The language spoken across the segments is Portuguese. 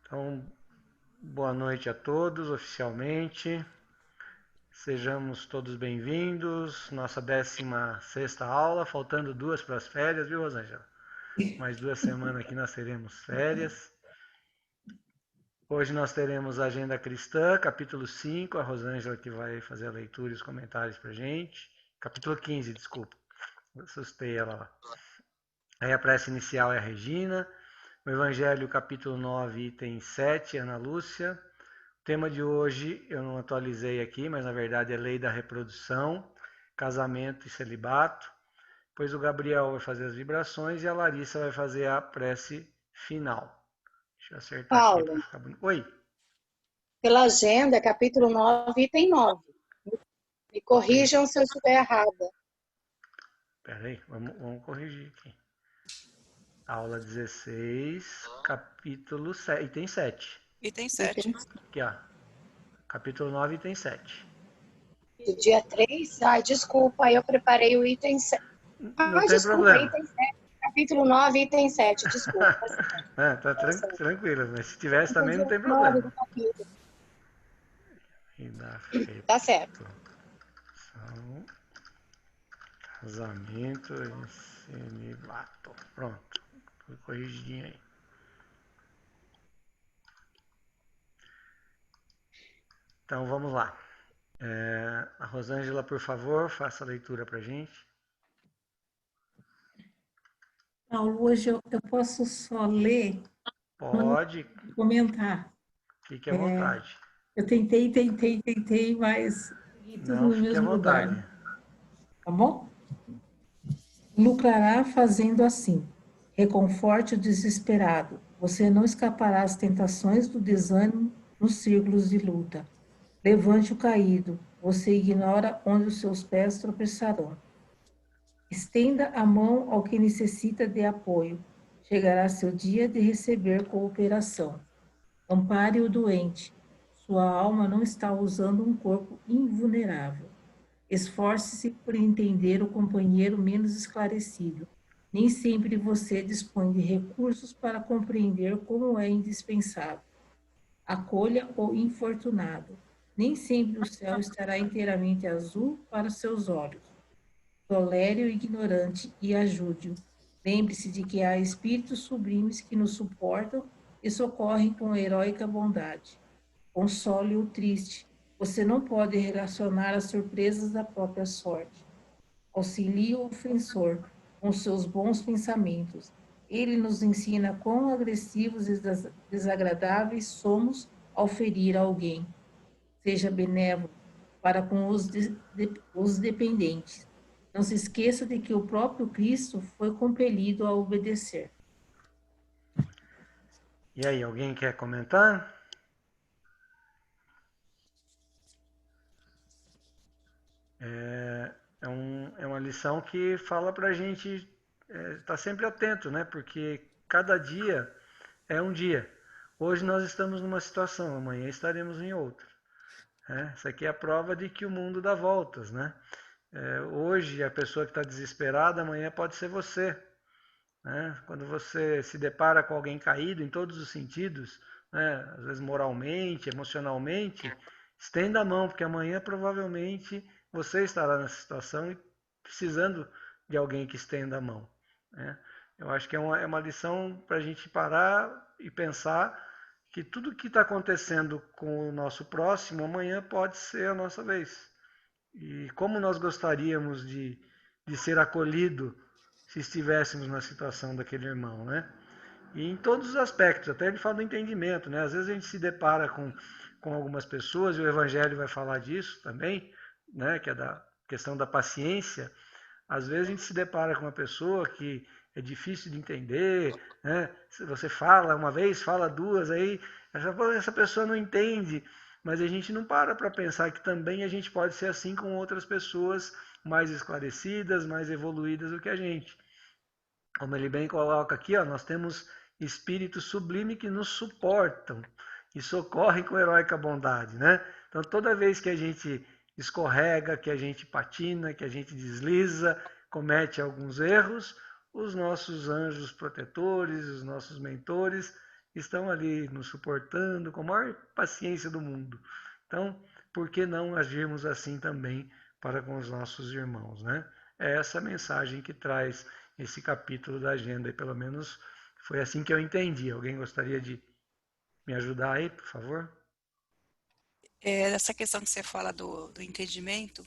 Então, boa noite a todos, oficialmente. Sejamos todos bem-vindos. Nossa 16ª aula, faltando 2 para as férias, viu, Rosângela? Mais 2 semanas que nós teremos férias. Hoje nós teremos a Agenda Cristã, capítulo 5, a Rosângela que vai fazer a leitura e os comentários para a gente. Capítulo 15, desculpa. Eu assustei ela lá. Aí a prece inicial é a Regina. O Evangelho, capítulo 9, item 7, Ana Lúcia. O tema de hoje eu não atualizei aqui, mas na verdade é lei da reprodução, casamento e celibato. Depois o Gabriel vai fazer as vibrações e a Larissa vai fazer a prece final. Deixa eu acertar aqui para Paulo, ficar bonito. Oi. pela agenda, capítulo 9, item 9. Me Ok. corrijam se eu estiver errada. Pera aí, vamos corrigir aqui. Aula 16, capítulo 7, item 7. Item 7. Item Aqui, ó. Capítulo 9, item 7. do dia 3. Ai, desculpa, eu preparei o item 7. Não Ah, tem desculpa, problema. item 7. Capítulo 9, item 7. Desculpa. Tá tranquilo, mas se tivesse Do também não dia tem 9 do problema. capítulo. E da Tá certo. reprodução, casamento e celibato. Pronto, foi corrigidinho aí. Então vamos lá. A Rosângela, por favor, faça a leitura para gente. Paulo, hoje eu posso só ler, Pode, comentar. fique à vontade. Eu tentei, mas peguei tudo Não, no fique à mesmo lugar, vontade. tá bom? Lucrará fazendo assim. Reconforte o desesperado. Você não escapará às tentações do desânimo nos círculos de luta. Levante o caído. Você ignora onde os seus pés tropeçarão. Estenda a mão ao que necessita de apoio. Chegará seu dia de receber cooperação. Ampare o doente. Sua alma não está usando um corpo invulnerável. Esforce-se por entender o companheiro menos esclarecido. Nem sempre você dispõe de recursos para compreender como é indispensável. Acolha o infortunado. Nem sempre o céu estará inteiramente azul para seus olhos. Tolere o ignorante e ajude-o. Lembre-se de que há espíritos sublimes que nos suportam e socorrem com heróica bondade. Console o triste. Você não pode relacionar as surpresas da própria sorte. Auxilie o ofensor com seus bons pensamentos. Ele nos ensina quão agressivos e desagradáveis somos ao ferir alguém. Seja benévolo para com os dependentes. Não se esqueça de que o próprio Cristo foi compelido a obedecer. E aí, alguém quer comentar? É uma lição que fala para a gente estar sempre atento, né? Porque cada dia é um dia. Hoje nós estamos numa situação, amanhã estaremos em outra. Né? Isso aqui é a prova de que o mundo dá voltas, né? Hoje a pessoa que está desesperada, amanhã pode ser você. Né? Quando você se depara com alguém caído em todos os sentidos, né? Às vezes moralmente, emocionalmente, estenda a mão, porque amanhã provavelmente você estará nessa situação e precisando de alguém que estenda a mão. Né? Eu acho que é uma lição para a gente parar e pensar que tudo que está acontecendo com o nosso próximo, amanhã pode ser a nossa vez. E como nós gostaríamos de ser acolhido se estivéssemos na situação daquele irmão, né? E em todos os aspectos, até ele fala do entendimento, né? Às vezes a gente se depara com algumas pessoas, e o Evangelho vai falar disso também, né? Que é da questão da paciência. Às vezes a gente se depara com uma pessoa que é difícil de entender, né? Se você fala uma vez, fala duas, aí essa pessoa não entende, mas a gente não para pensar que também a gente pode ser assim com outras pessoas mais esclarecidas, mais evoluídas do que a gente. Como ele bem coloca aqui, ó, nós temos espíritos sublimes que nos suportam e socorrem com heróica bondade, né? Então toda vez que a gente escorrega, que a gente patina, que a gente desliza, comete alguns erros, os nossos anjos protetores, os nossos mentores estão ali nos suportando com a maior paciência do mundo. Então, por que não agirmos assim também para com os nossos irmãos, né? É essa mensagem que traz esse capítulo da agenda, e pelo menos foi assim que eu entendi. Alguém gostaria de me ajudar aí, por favor? Essa questão que você fala do entendimento,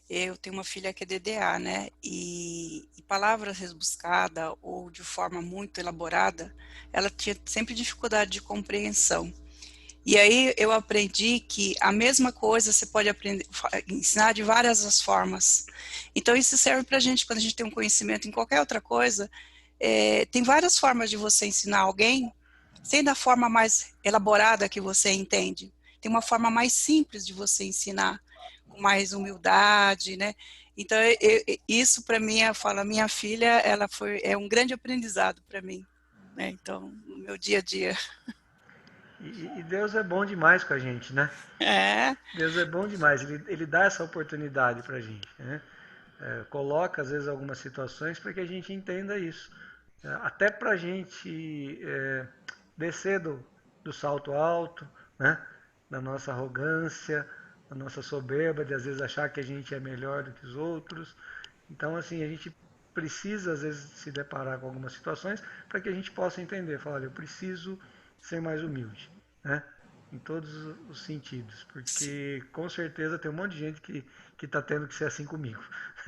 eu tenho uma filha que é DDA, né? E palavras rebuscadas ou de forma muito elaborada, ela tinha sempre dificuldade de compreensão. E aí eu aprendi que a mesma coisa você pode aprender, ensinar de várias as formas. Então isso serve para a gente, quando a gente tem um conhecimento em qualquer outra coisa, tem várias formas de você ensinar alguém, sem da forma mais elaborada que você entende. Tem uma forma mais simples de você ensinar, com mais humildade, né? Então isso para mim, eu falo, a minha filha, é um grande aprendizado para mim, né? Então no meu dia a dia. E Deus é bom demais com a gente, né? É. Deus é bom demais, ele dá essa oportunidade para a gente, né? Coloca às vezes algumas situações para que a gente entenda isso. Até para a gente descer do salto alto, né? Da nossa arrogância, da nossa soberba, de às vezes achar que a gente é melhor do que os outros. Então, assim, a gente precisa às vezes se deparar com algumas situações para que a gente possa entender, falar, olha, eu preciso ser mais humilde, né? Em todos os sentidos, porque com certeza tem um monte de gente que está tendo que ser assim comigo.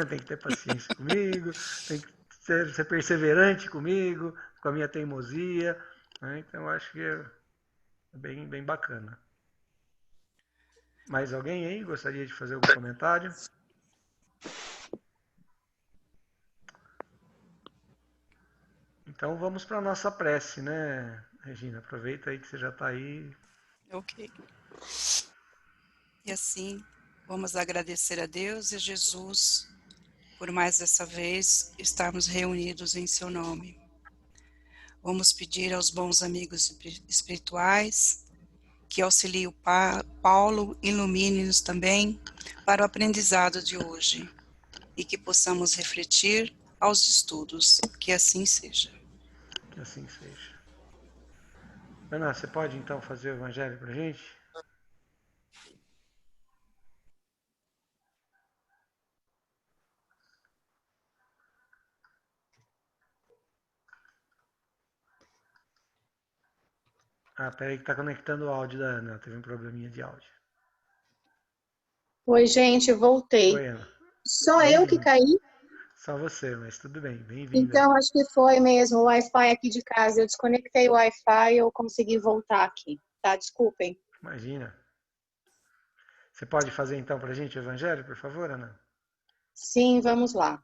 Tem que ter paciência comigo, tem que ser perseverante comigo, com a minha teimosia, né? Então eu acho que é bem bacana. Mais alguém aí gostaria de fazer algum comentário? Então vamos para a nossa prece, né, Regina? Aproveita aí que você já está aí. Ok. E assim, vamos agradecer a Deus e a Jesus por mais dessa vez estarmos reunidos em seu nome. Vamos pedir aos bons amigos espirituais que auxiliem o Paulo, ilumine-nos também para o aprendizado de hoje e que possamos refletir aos estudos. Que assim seja. Que assim seja. Ana, você pode então fazer o evangelho para a gente? Ah, peraí que está conectando o áudio da Ana. Teve um probleminha de áudio. Oi, gente, voltei. Oi, Ana. Só eu que Bem-vinda. caí? Só você, mas tudo bem. Bem-vinda aí. Então, acho que foi mesmo o Wi-Fi aqui de casa. Eu desconectei o Wi-Fi e eu consegui voltar aqui. Tá, desculpem. Imagina. Você pode fazer então para a gente o evangelho, por favor, Ana? Sim, vamos lá.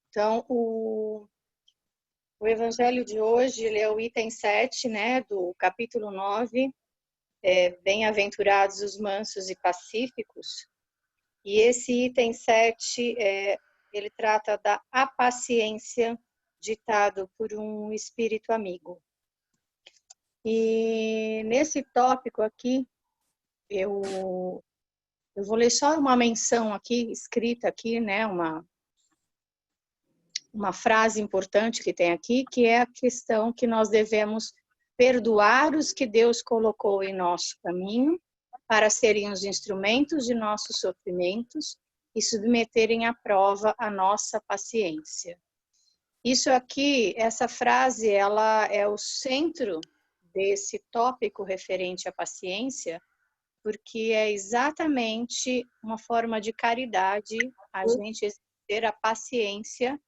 Então, o evangelho de hoje, ele é o item 7, né, do capítulo 9, Bem-aventurados os mansos e pacíficos. E esse item 7, ele trata da apaciência ditado por um espírito amigo. E nesse tópico aqui, eu vou ler só uma menção aqui, escrita aqui, né, uma frase importante que tem aqui, que é a questão que nós devemos perdoar os que Deus colocou em nosso caminho para serem os instrumentos de nossos sofrimentos e submeterem à prova a nossa paciência. Isso aqui, essa frase, ela é o centro desse tópico referente à paciência, porque é exatamente uma forma de caridade a gente exercer a paciência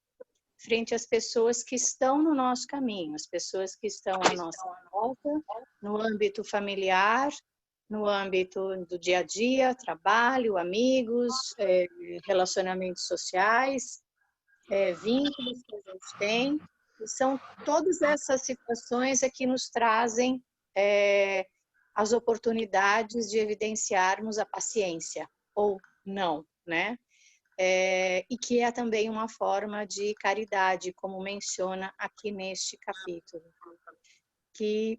frente às pessoas que estão no nosso caminho, as pessoas que estão à nossa volta, no âmbito familiar, no âmbito do dia a dia, trabalho, amigos, relacionamentos sociais, vínculos que a gente tem. E são todas essas situações que nos trazem as oportunidades de evidenciarmos a paciência, ou não, né? E que é também uma forma de caridade, como menciona aqui neste capítulo. Que,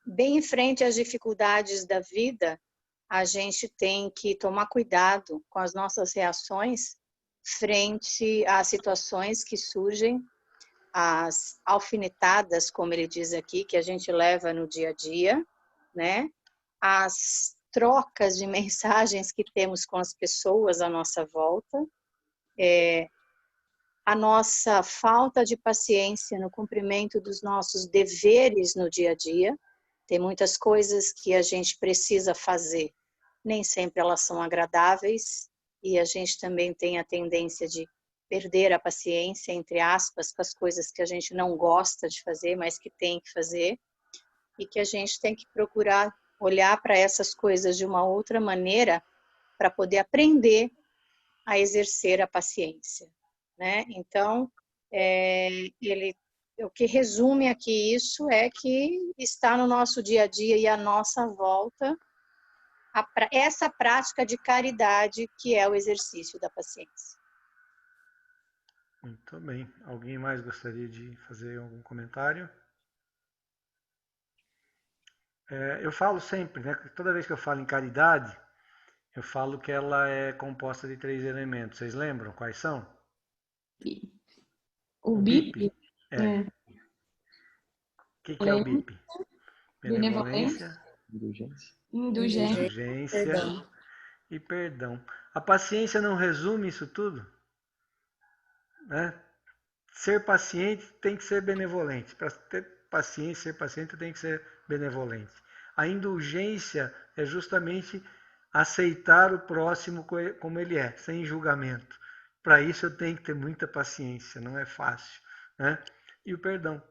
bem em frente às dificuldades da vida, a gente tem que tomar cuidado com as nossas reações frente às situações que surgem, as alfinetadas, como ele diz aqui, que a gente leva no dia a dia, né? As trocas de mensagens que temos com as pessoas à nossa volta, a nossa falta de paciência no cumprimento dos nossos deveres no dia a dia. Tem muitas coisas que a gente precisa fazer, nem sempre elas são agradáveis, e a gente também tem a tendência de perder a paciência, entre aspas, com as coisas que a gente não gosta de fazer, mas que tem que fazer, e que a gente tem que procurar olhar para essas coisas de uma outra maneira para poder aprender a exercer a paciência, né? Então, o que resume aqui isso é que está no nosso dia a dia e à nossa volta essa prática de caridade que é o exercício da paciência. Muito bem. Alguém mais gostaria de fazer algum comentário? Eu falo sempre, né? Toda vez que eu falo em caridade, eu falo que ela é composta de 3 elementos. Vocês lembram quais são? O BIP É. O que é o BIP? Benevolência, indulgência e perdão. A paciência não resume isso tudo? Né? Ser paciente tem que ser benevolente. Para ter paciência, ser paciente tem que ser benevolente. A indulgência é justamente aceitar o próximo como ele é, sem julgamento. Para isso eu tenho que ter muita paciência, não é fácil, né? E o perdão.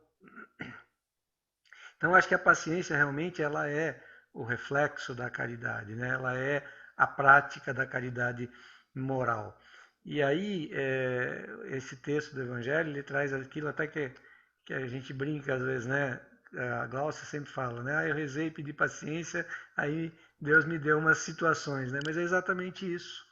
Então acho que a paciência realmente ela é o reflexo da caridade, né? Ela é a prática da caridade moral. E aí esse texto do Evangelho ele traz aquilo até que a gente brinca às vezes, né? A Glaucia sempre fala, né? Eu rezei e pedi paciência, aí Deus me deu umas situações, né? Mas é exatamente isso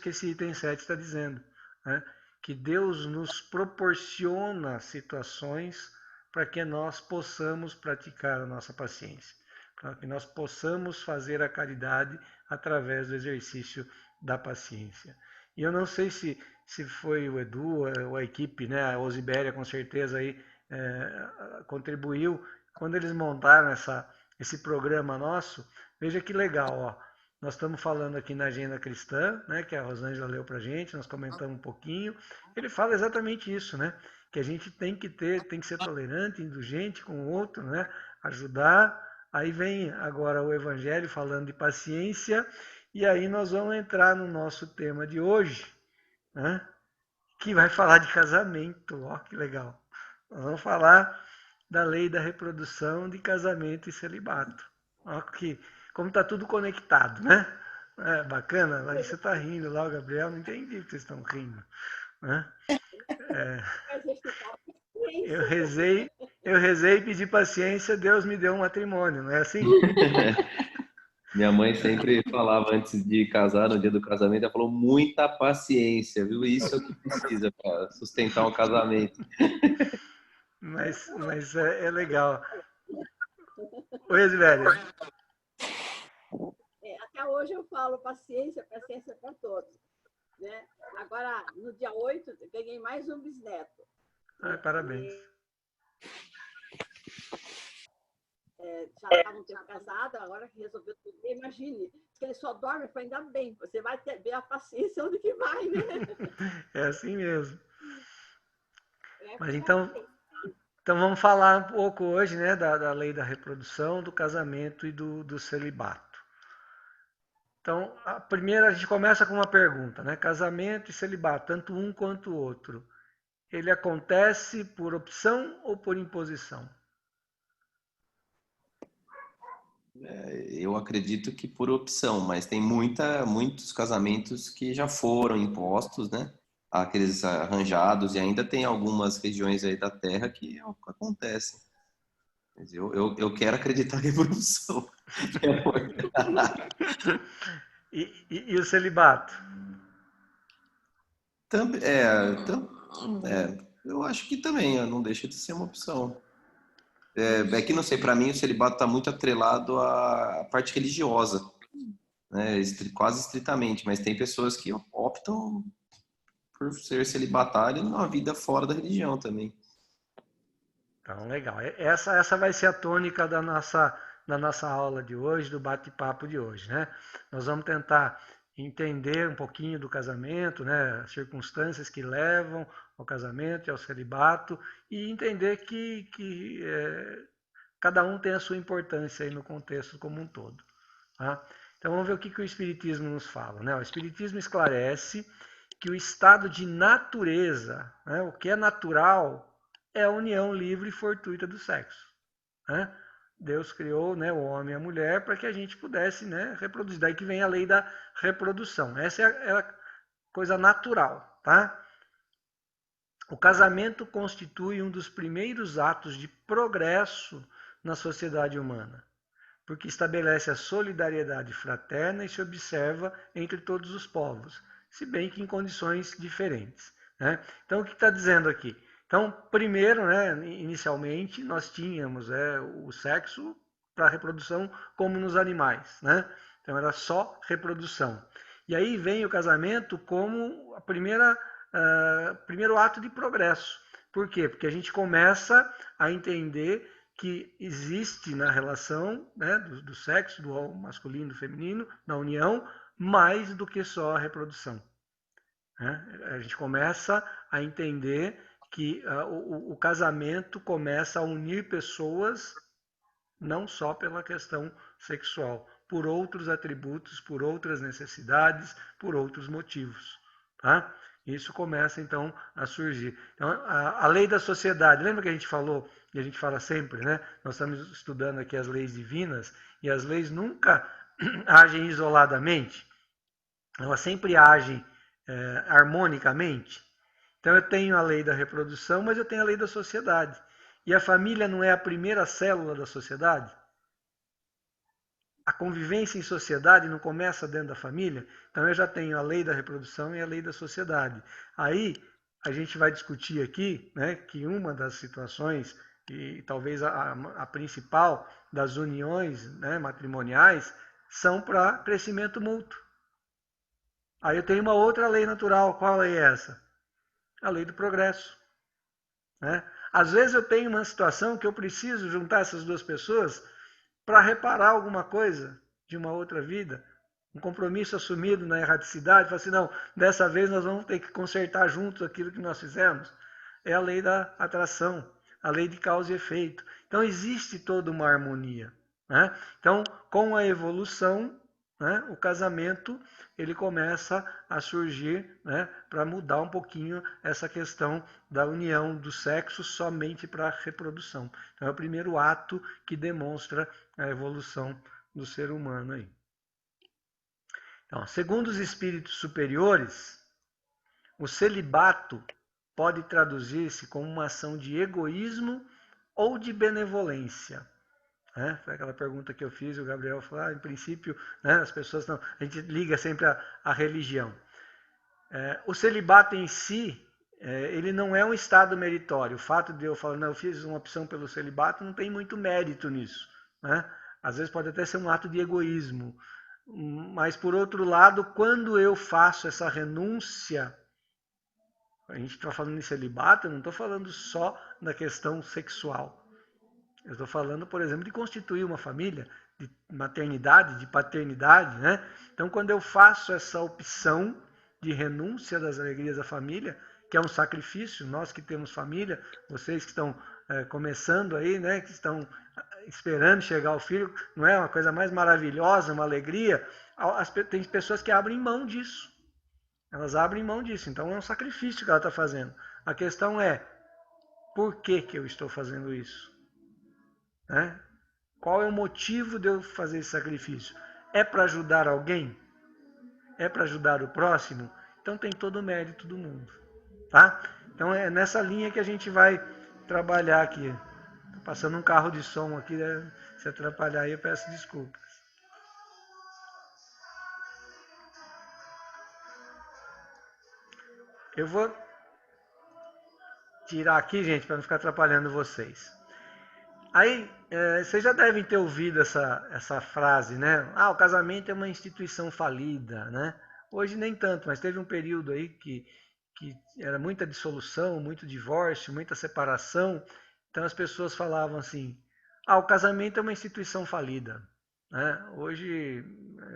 que esse item 7 está dizendo, né? Que Deus nos proporciona situações para que nós possamos praticar a nossa paciência, para que nós possamos fazer a caridade através do exercício da paciência. E eu não sei se foi o Edu ou a equipe, né? A Osibéria com certeza aí contribuiu quando eles montaram esse programa nosso. Veja que legal, ó. Nós estamos falando aqui na Agenda Cristã, né, que a Rosângela leu para a gente, nós comentamos um pouquinho. Ele fala exatamente isso, né? Que a gente tem que ser tolerante, indulgente com o outro, né? Ajudar. Aí vem agora o Evangelho falando de paciência, e aí nós vamos entrar no nosso tema de hoje, né? Que vai falar de casamento. Ó, que legal. Nós vamos falar da lei da reprodução de casamento e celibato. Ó, como está tudo conectado, né? Bacana. A Larissa está rindo lá, o Gabriel, não entendi que vocês estão rindo. Né? Eu rezei e pedi paciência, Deus me deu um matrimônio, não é assim? Minha mãe sempre falava antes de casar, no dia do casamento, ela falou muita paciência, viu? Isso é o que precisa para sustentar um casamento. Mas é legal. Oi, velho. Até hoje eu falo paciência para todos. Né? Agora, no dia 8, eu ganhei mais um bisneto. Parabéns. Já estava um tempo casada, agora que resolveu tudo. Imagine, que ele só dorme, foi ainda bem. Você vai ver a paciência onde que vai, né? É assim mesmo. Mas então vamos falar um pouco hoje, né, da lei da reprodução, do casamento e do celibato. Então, a gente começa com uma pergunta, né? Casamento e celibato, tanto um quanto o outro, ele acontece por opção ou por imposição? Eu acredito que por opção, mas tem muitos casamentos que já foram impostos, né? Aqueles arranjados, e ainda tem algumas regiões aí da Terra que acontecem. Mas eu quero acreditar que é por opção. E o celibato? Eu acho que também não deixa de ser uma opção. É que não sei, para mim o celibato está muito atrelado à parte religiosa, né? Quase estritamente, mas tem pessoas que optam por ser celibatário numa vida fora da religião também. Então, legal. Essa vai ser a tônica da nossa aula de hoje, do bate-papo de hoje, né? Nós vamos tentar entender um pouquinho do casamento, né? As circunstâncias que levam ao casamento e ao celibato, e entender que cada um tem a sua importância aí no contexto como um todo. Tá? Então vamos ver o que o Espiritismo nos fala, né? O Espiritismo esclarece que o estado de natureza, né? O que é natural, é a união livre e fortuita do sexo. Né? Deus criou, né, o homem e a mulher para que a gente pudesse, né, reproduzir. Daí que vem a lei da reprodução. Essa é a coisa natural. Tá? O casamento constitui um dos primeiros atos de progresso na sociedade humana, porque estabelece a solidariedade fraterna e se observa entre todos os povos, se bem que em condições diferentes. Né? Então, o que está dizendo aqui? Então, primeiro, né, inicialmente, nós tínhamos o sexo para reprodução como nos animais. Né? Então, era só reprodução. E aí vem o casamento como a primeiro ato de progresso. Por quê? Porque a gente começa a entender que existe na relação, né, do sexo, do masculino e do feminino, na união, mais do que só a reprodução. Né? A gente começa a entender que o casamento começa a unir pessoas não só pela questão sexual, por outros atributos, por outras necessidades, por outros motivos. Tá? Isso começa então a surgir. Então, a lei da sociedade, lembra que a gente falou, e a gente fala sempre, né? Nós estamos estudando aqui as leis divinas, e as leis nunca agem isoladamente, elas sempre agem harmonicamente. Então eu tenho a lei da reprodução, mas eu tenho a lei da sociedade. E a família não é a primeira célula da sociedade? A convivência em sociedade não começa dentro da família? Então eu já tenho a lei da reprodução e a lei da sociedade. Aí a gente vai discutir aqui, né, que uma das situações, e talvez a principal das uniões, né, matrimoniais, são para crescimento mútuo. Aí eu tenho uma outra lei natural. Qual lei é essa? A lei do progresso. Né? Às vezes eu tenho uma situação que eu preciso juntar essas duas pessoas para reparar alguma coisa de uma outra vida, um compromisso assumido na erraticidade, falar assim, não, dessa vez nós vamos ter que consertar juntos aquilo que nós fizemos. É a lei da atração, a lei de causa e efeito. Então existe toda uma harmonia. Né? Então, com a evolução, né, o casamento ele começa a surgir, né, para mudar um pouquinho essa questão da união do sexo somente para a reprodução. Então é o primeiro ato que demonstra a evolução do ser humano aí. Então, segundo os espíritos superiores, o celibato pode traduzir-se como uma ação de egoísmo ou de benevolência. Né? Foi aquela pergunta que eu fiz, o Gabriel falou, em princípio, né, as pessoas não... A gente liga sempre a religião. O celibato em si, ele não é um estado meritório. O fato de eu falar, não, eu fiz uma opção pelo celibato, não tem muito mérito nisso. Né? Às vezes pode até ser um ato de egoísmo. Mas, por outro lado, quando eu faço essa renúncia, a gente está falando em celibato, eu não estou falando só da questão sexual. Eu estou falando, por exemplo, de constituir uma família, de maternidade, de paternidade. Né? Então, quando eu faço essa opção de renúncia das alegrias da família, que é um sacrifício, nós que temos família, vocês que estão começando aí, né, que estão esperando chegar ao filho, não é uma coisa mais maravilhosa, uma alegria? Tem pessoas que abrem mão disso. Elas abrem mão disso. Então, é um sacrifício que ela está fazendo. A questão é, por que eu estou fazendo isso? Né? Qual é o motivo de eu fazer esse sacrifício? É para ajudar alguém? É para ajudar o próximo? Então tem todo o mérito do mundo. Tá? Então é nessa linha que a gente vai trabalhar aqui. Estou passando um carro de som aqui, né? Se atrapalhar aí eu peço desculpas. Eu vou tirar aqui, gente, para não ficar atrapalhando vocês. Aí, vocês já devem ter ouvido essa frase, né? Ah, o casamento é uma instituição falida, né? Hoje nem tanto, mas teve um período aí que que era muita dissolução, muito divórcio, muita separação. Então as pessoas falavam assim: o casamento é uma instituição falida, né? Hoje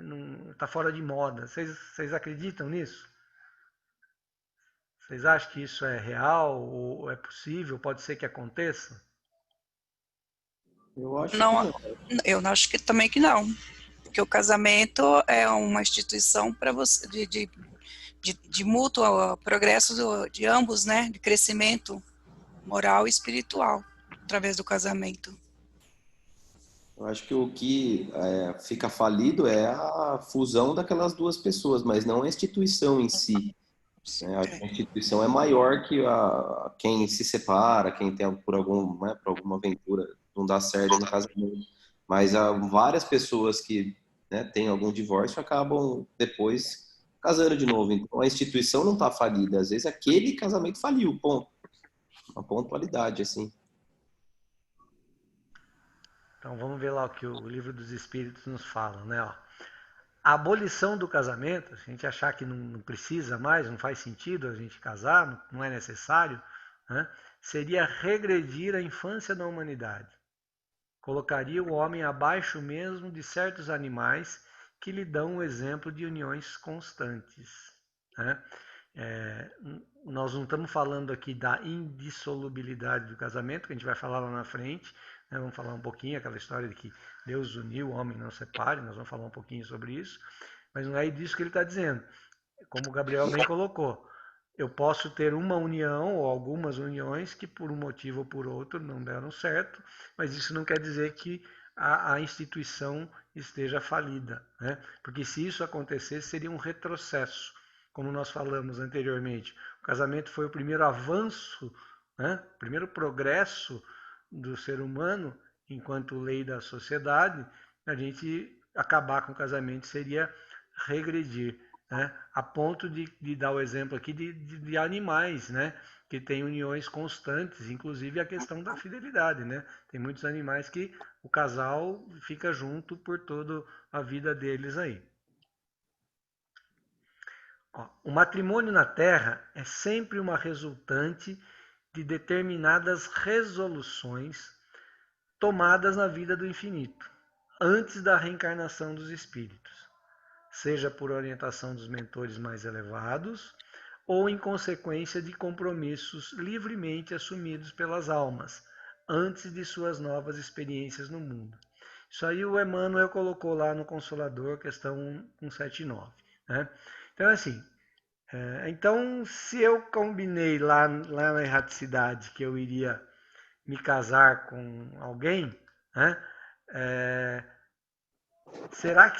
não está fora de moda. Vocês acreditam nisso? Vocês acham que isso é real ou é possível? Pode ser que aconteça? Eu acho que Não, não. eu acho que também que não. Porque o casamento é uma instituição para você de mútuo progresso de ambos, né? De crescimento moral e espiritual através do casamento. Eu acho que o que fica falido é a fusão daquelas duas pessoas, mas não a instituição em si, né? Acho que a instituição é maior que quem se separa, quem tem por alguma aventura não dá certo no casamento. Mas há várias pessoas que, né, têm algum divórcio acabam depois casando de novo. Então a instituição não está falida. Às vezes aquele casamento faliu, ponto. Uma pontualidade, assim. Então vamos ver lá o que o Livro dos Espíritos nos fala, né? Ó. A abolição do casamento, se a gente achar que não precisa mais, não faz sentido a gente casar, não é necessário, né? Seria regredir a infância da humanidade. Colocaria o homem abaixo mesmo de certos animais que lhe dão o exemplo de uniões constantes, né? Nós não estamos falando aqui da indissolubilidade do casamento, que a gente vai falar lá na frente, né? Vamos falar um pouquinho aquela história de que Deus uniu, o homem não separe, nós vamos falar um pouquinho sobre isso, mas não é disso que ele está dizendo. Como o Gabriel bem colocou, eu posso ter uma união ou algumas uniões que por um motivo ou por outro não deram certo, mas isso não quer dizer que a instituição esteja falida, né? Porque se isso acontecesse, seria um retrocesso. Como nós falamos anteriormente, o casamento foi o primeiro avanço, né? O primeiro progresso do ser humano enquanto lei da sociedade. A gente acabar com o casamento seria regredir, né? A ponto de dar o exemplo aqui de animais, né? Que têm uniões constantes, inclusive a questão da fidelidade, né? Tem muitos animais que o casal fica junto por toda a vida deles aí. Ó, o matrimônio na Terra é sempre uma resultante de determinadas resoluções tomadas na vida do infinito, antes da reencarnação dos espíritos, seja por orientação dos mentores mais elevados ou em consequência de compromissos livremente assumidos pelas almas, antes de suas novas experiências no mundo. Isso aí o Emmanuel colocou lá no Consolador, questão 179. Né? Então, assim, então, se eu combinei lá na erraticidade que eu iria me casar com alguém, né? Será que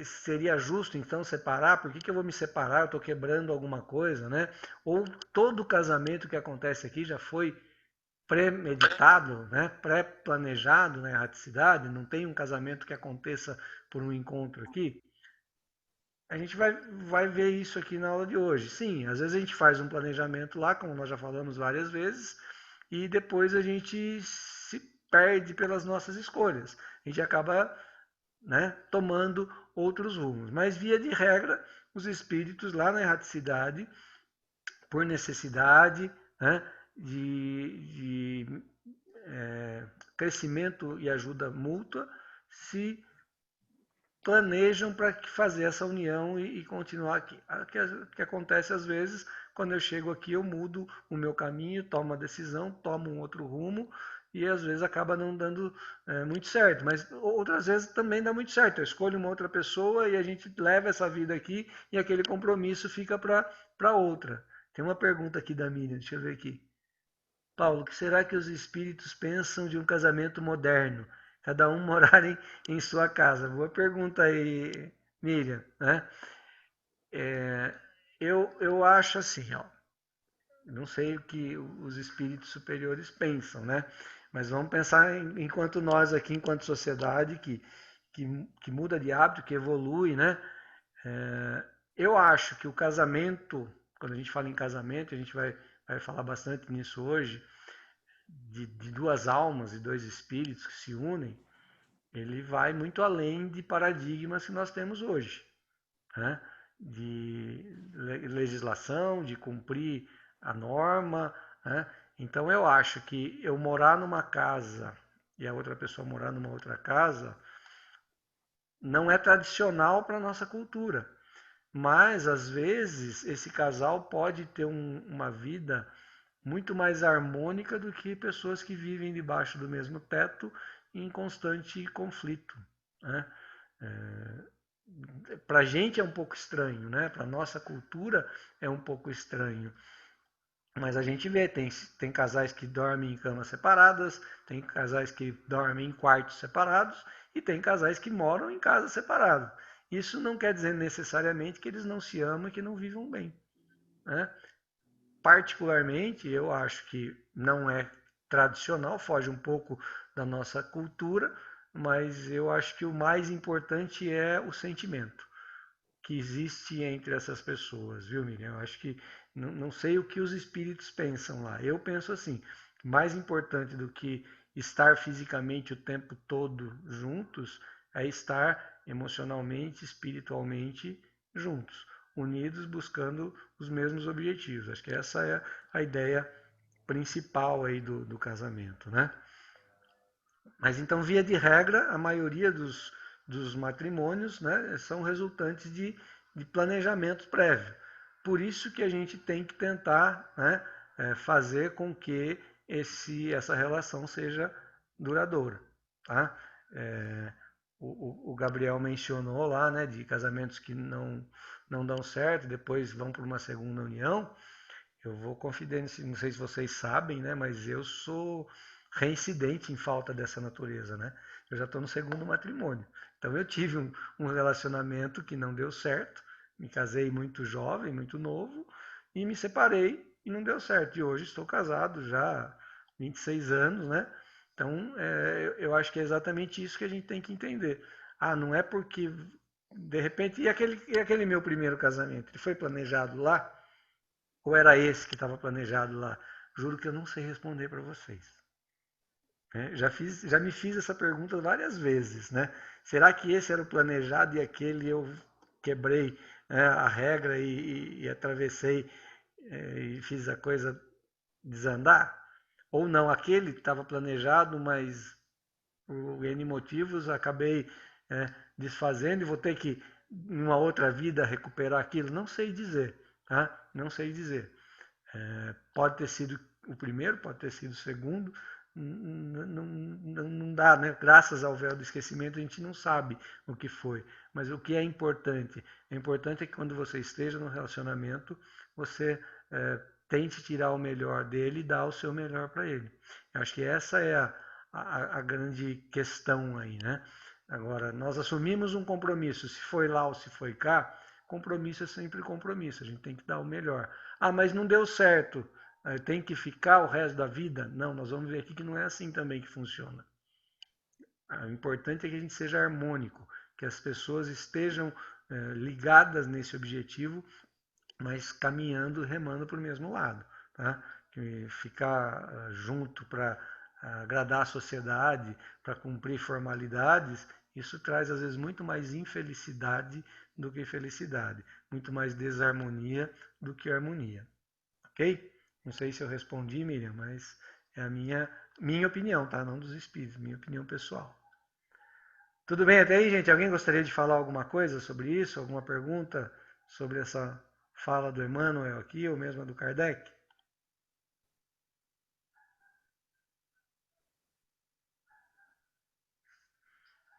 seria justo então separar? Por que eu vou me separar? Eu estou quebrando alguma coisa, né? Ou todo casamento que acontece aqui já foi premeditado, né? Pré-planejado na erraticidade? Não tem um casamento que aconteça por um encontro aqui? A gente vai ver isso aqui na aula de hoje. Sim, às vezes a gente faz um planejamento lá, como nós já falamos várias vezes, e depois a gente se perde pelas nossas escolhas. A gente acaba, né, tomando outros rumos. Mas, via de regra, os espíritos lá na erraticidade, por necessidade, né, de crescimento e ajuda mútua, se planejam para fazer essa união e continuar aqui. O que acontece às vezes, quando eu chego aqui, eu mudo o meu caminho, tomo uma decisão, tomo um outro rumo, e às vezes acaba não dando muito certo, mas outras vezes também dá muito certo. Eu escolho uma outra pessoa e a gente leva essa vida aqui e aquele compromisso fica para outra. Tem uma pergunta aqui da Miriam, deixa eu ver aqui. Paulo, o que será que os espíritos pensam de um casamento moderno? Cada um morar em sua casa. Boa pergunta aí, Miriam. Né? Eu acho assim, ó, não sei o que os espíritos superiores pensam, né? Mas vamos pensar enquanto nós aqui, enquanto sociedade, que muda de hábito, que evolui, né? Eu acho que o casamento, quando a gente fala em casamento, a gente vai falar bastante nisso hoje, de duas almas e dois espíritos que se unem, ele vai muito além de paradigmas que nós temos hoje. Né? legislação, de cumprir a norma, né? Então eu acho que eu morar numa casa e a outra pessoa morar numa outra casa não é tradicional para a nossa cultura. Mas, às vezes, esse casal pode ter uma vida muito mais harmônica do que pessoas que vivem debaixo do mesmo teto em constante conflito, né? Para a gente é um pouco estranho, né? Para a nossa cultura é um pouco estranho. Mas a gente vê, tem casais que dormem em camas separadas, tem casais que dormem em quartos separados e tem casais que moram em casas separadas. Isso não quer dizer necessariamente que eles não se amam e que não vivam bem, né? Particularmente, eu acho que não é tradicional, foge um pouco da nossa cultura, mas eu acho que o mais importante é o sentimento que existe entre essas pessoas, viu, Miriam? Eu acho que não sei o que os espíritos pensam lá. Eu penso assim, mais importante do que estar fisicamente o tempo todo juntos é estar emocionalmente, espiritualmente juntos, unidos buscando os mesmos objetivos. Acho que essa é a ideia principal aí do casamento, né? Mas então, via de regra, a maioria dos matrimônios, né, são resultantes de planejamento prévio. Por isso que a gente tem que tentar, né, fazer com que essa relação seja duradoura. Tá? O Gabriel mencionou lá, né, de casamentos que não dão certo, depois vão para uma segunda união. Eu vou confidenciar, não sei se vocês sabem, né, mas eu sou reincidente em falta dessa natureza, né? Eu já estou no segundo matrimônio. Então eu tive um relacionamento que não deu certo, me casei muito jovem, muito novo, e me separei e não deu certo. E hoje estou casado já há 26 anos, né? Então eu acho que é exatamente isso que a gente tem que entender. Ah, não é porque de repente, e aquele meu primeiro casamento, ele foi planejado lá? Ou era esse que estava planejado lá? Juro que eu não sei responder para vocês. Já me fiz essa pergunta várias vezes, né? Será que esse era o planejado e aquele eu quebrei, né, a regra e atravessei e fiz a coisa desandar? Ou não, aquele estava planejado, mas por N motivos acabei desfazendo e vou ter que, em uma outra vida, recuperar aquilo? Não sei dizer, tá? Não sei dizer. Pode ter sido o primeiro, pode ter sido o segundo, não dá, né? Graças ao véu do esquecimento a gente não sabe o que foi. Mas o que é importante? É importante que quando você esteja no relacionamento, você tente tirar o melhor dele e dar o seu melhor para ele. Eu acho que essa é a grande questão aí, né? Agora, nós assumimos um compromisso, se foi lá ou se foi cá, compromisso é sempre compromisso, a gente tem que dar o melhor. Ah, mas não deu certo, tem que ficar o resto da vida? Não, nós vamos ver aqui que não é assim também que funciona. O importante é que a gente seja harmônico, que as pessoas estejam ligadas nesse objetivo, mas caminhando, remando para o mesmo lado. Tá? Que ficar junto para agradar a sociedade, para cumprir formalidades, isso traz às vezes muito mais infelicidade do que felicidade, muito mais desarmonia do que harmonia. Ok? Não sei se eu respondi, Miriam, mas é a minha opinião, tá? Não dos espíritos, minha opinião pessoal. Tudo bem até aí, gente? Alguém gostaria de falar alguma coisa sobre isso? Alguma pergunta sobre essa fala do Emmanuel aqui, ou mesmo a do Kardec?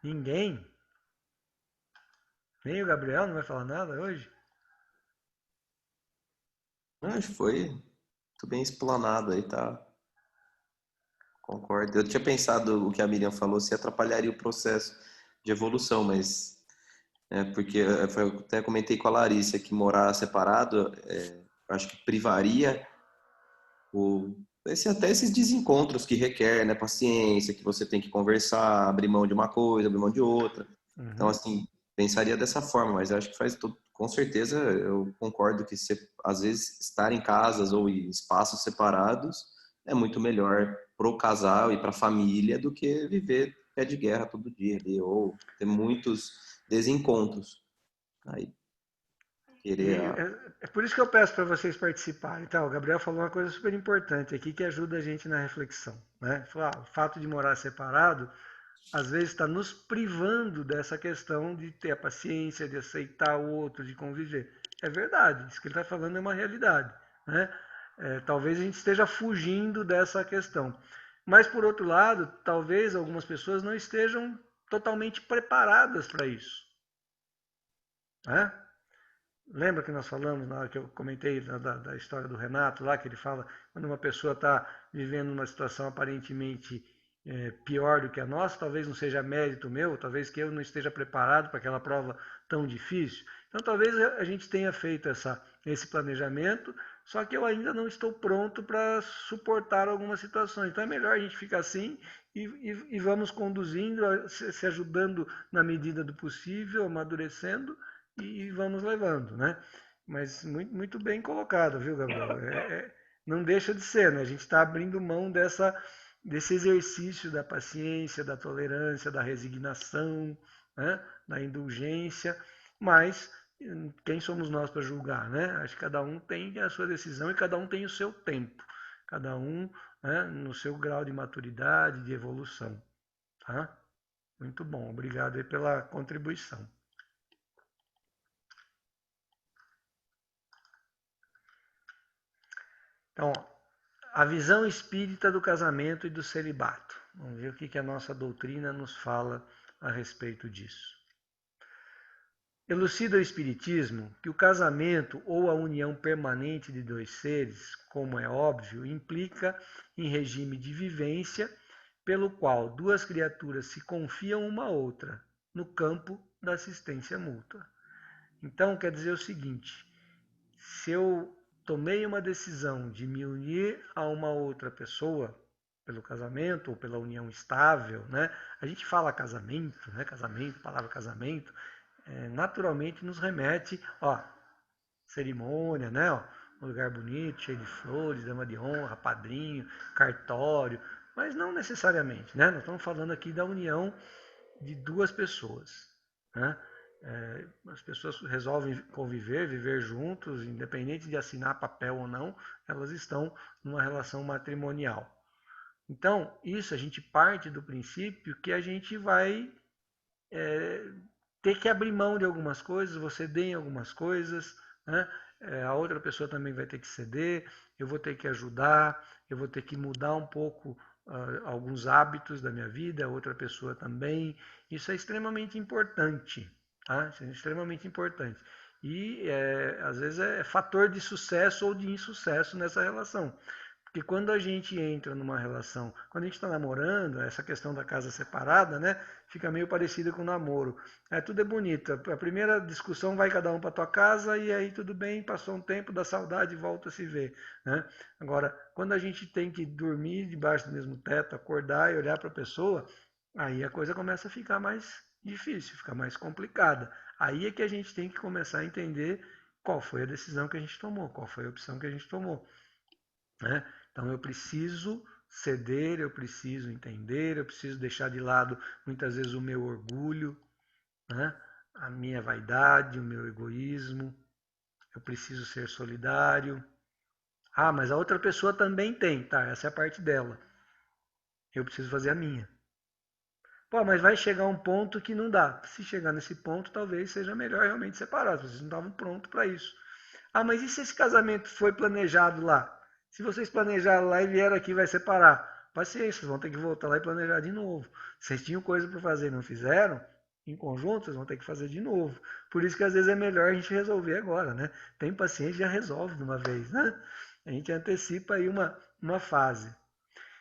Ninguém? Nem o Gabriel não vai falar nada hoje? Acho que foi muito bem explanado aí, tá? Concordo. Eu tinha pensado o que a Miriam falou, se atrapalharia o processo de evolução, mas porque eu até comentei com a Larissa que morar separado, eu acho que privaria até esses desencontros que requer, né, paciência, que você tem que conversar, abrir mão de uma coisa, abrir mão de outra. Então, assim, pensaria dessa forma, mas eu acho que faz tudo. Com certeza, eu concordo que às vezes estar em casas ou em espaços separados é muito melhor para o casal e para a família do que viver pé de guerra todo dia ali, ou ter muitos desencontros. Aí. querer. É por isso que eu peço para vocês participarem. Então, o Gabriel falou uma coisa super importante aqui que ajuda a gente na reflexão. Né? Falou, o fato de morar separado, às vezes está nos privando dessa questão de ter a paciência, de aceitar o outro, de conviver. É verdade, isso que ele está falando é uma realidade. Né? Talvez a gente esteja fugindo dessa questão. Mas, por outro lado, talvez algumas pessoas não estejam totalmente preparadas para isso. Né? Lembra que nós falamos, na hora que eu comentei da história do Renato, lá que ele fala, quando uma pessoa está vivendo uma situação aparentemente pior do que a nossa, talvez não seja mérito meu, talvez que eu não esteja preparado para aquela prova tão difícil. Então talvez a gente tenha feito esse planejamento, só que eu ainda não estou pronto para suportar algumas situações. Então é melhor a gente ficar assim e vamos conduzindo, se ajudando na medida do possível, amadurecendo, e vamos levando, né? Mas muito, muito bem colocado, viu, Gabriel? Não deixa de ser, né? A gente está abrindo mão desse exercício da paciência, da tolerância, da resignação, né? Da indulgência, mas quem somos nós para julgar, né? Acho que cada um tem a sua decisão e cada um tem o seu tempo, cada um, né, no seu grau de maturidade, de evolução, tá? Muito bom, obrigado aí pela contribuição. Então, a visão espírita do casamento e do celibato. Vamos ver o que a nossa doutrina nos fala a respeito disso. Elucida o Espiritismo que o casamento ou a união permanente de dois seres, como é óbvio, implica em regime de vivência pelo qual duas criaturas se confiam uma à outra no campo da assistência mútua. Então, quer dizer o seguinte, se eu tomei uma decisão de me unir a uma outra pessoa, pelo casamento ou pela união estável, né? A gente fala casamento, né? Casamento, palavra casamento, naturalmente nos remete, cerimônia, né? Um lugar bonito, cheio de flores, dama de honra, padrinho, cartório, mas não necessariamente, né? Nós estamos falando aqui da união de duas pessoas, né? As pessoas resolvem conviver, viver juntos, independente de assinar papel ou não, elas estão numa relação matrimonial. Então, isso a gente parte do princípio que a gente vai ter que abrir mão de algumas coisas, você ceder em algumas coisas, né? A outra pessoa também vai ter que ceder, eu vou ter que ajudar, eu vou ter que mudar um pouco alguns hábitos da minha vida, a outra pessoa também. Isso é extremamente importante, tá? Isso é extremamente importante. E às vezes é fator de sucesso ou de insucesso nessa relação. Porque quando a gente entra numa relação, quando a gente está namorando, essa questão da casa separada, né, fica meio parecida com o namoro. Tudo é bonito. A primeira discussão vai cada um para a tua casa e aí tudo bem, passou um tempo, dá saudade e volta a se ver. Né? Agora, quando a gente tem que dormir debaixo do mesmo teto, acordar e olhar para a pessoa, aí a coisa começa a ficar mais difícil, fica mais complicada. Aí é que a gente tem que começar a entender qual foi a decisão que a gente tomou, qual foi a opção que a gente tomou. Né? Então eu preciso ceder, eu preciso entender, eu preciso deixar de lado muitas vezes o meu orgulho, né? A minha vaidade, o meu egoísmo, eu preciso ser solidário. Mas a outra pessoa também tem, tá? Essa é a parte dela. Eu preciso fazer a minha. Mas vai chegar um ponto que não dá. Se chegar nesse ponto, talvez seja melhor realmente separar. Vocês não estavam prontos para isso. Mas e se esse casamento foi planejado lá? Se vocês planejaram lá e vieram aqui, vai separar. Paciência, vocês vão ter que voltar lá e planejar de novo. Vocês tinham coisa para fazer e não fizeram, em conjunto, vocês vão ter que fazer de novo. Por isso que às vezes é melhor a gente resolver agora, né? Tem paciência e já resolve de uma vez, né? A gente antecipa aí uma fase.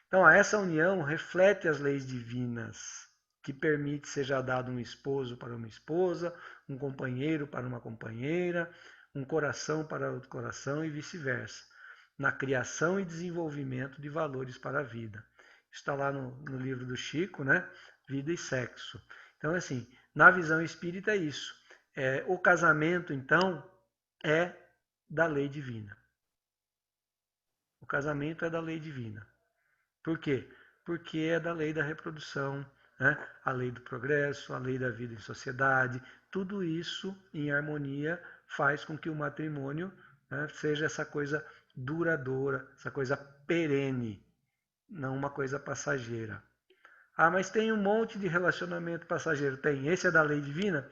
Então, essa união reflete as leis divinas, que permite seja dado um esposo para uma esposa, um companheiro para uma companheira, um coração para outro coração e vice-versa, na criação e desenvolvimento de valores para a vida. Está lá no livro do Chico, né? Vida e Sexo. Então, assim, na visão espírita é isso. O casamento, então, é da lei divina. O casamento é da lei divina. Por quê? Porque é da lei da reprodução, né? A lei do progresso, a lei da vida em sociedade, tudo isso em harmonia faz com que o matrimônio, né, seja essa coisa duradoura, essa coisa perene, não uma coisa passageira. Ah, mas tem um monte de relacionamento passageiro. Tem. Esse é da lei divina?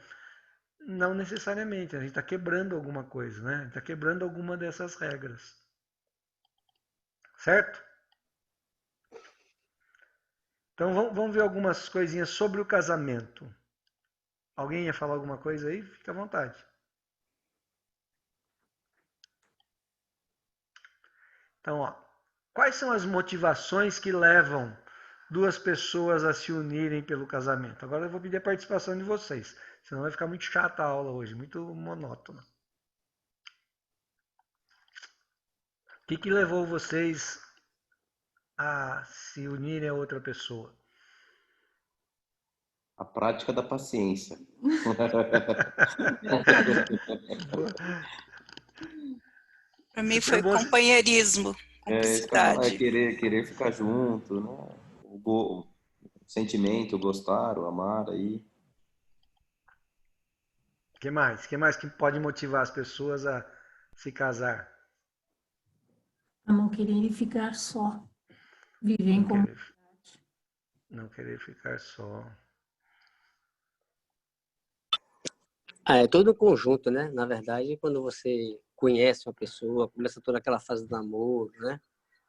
Não necessariamente. A gente está quebrando alguma coisa, né? A gente está quebrando alguma dessas regras. Certo? Então vamos ver algumas coisinhas sobre o casamento. Alguém ia falar alguma coisa aí? Fica à vontade. Então, ó, quais são as motivações que levam duas pessoas a se unirem pelo casamento? Agora eu vou pedir a participação de vocês, senão vai ficar muito chata a aula hoje, muito monótona. O que levou vocês a se unirem a outra pessoa? A prática da paciência. Para mim Super foi bom. companheirismo, Isso que eu ia falar, cumplicidade. querer ficar junto, né? O sentimento, o gostar, o amar aí. O que mais? O que mais que pode motivar as pessoas a se casar? A não querer ficar só, viver em comunidade. Não querer ficar só. É todo um conjunto, né? Na verdade, quando você conhece uma pessoa, começa toda aquela fase do namoro, né?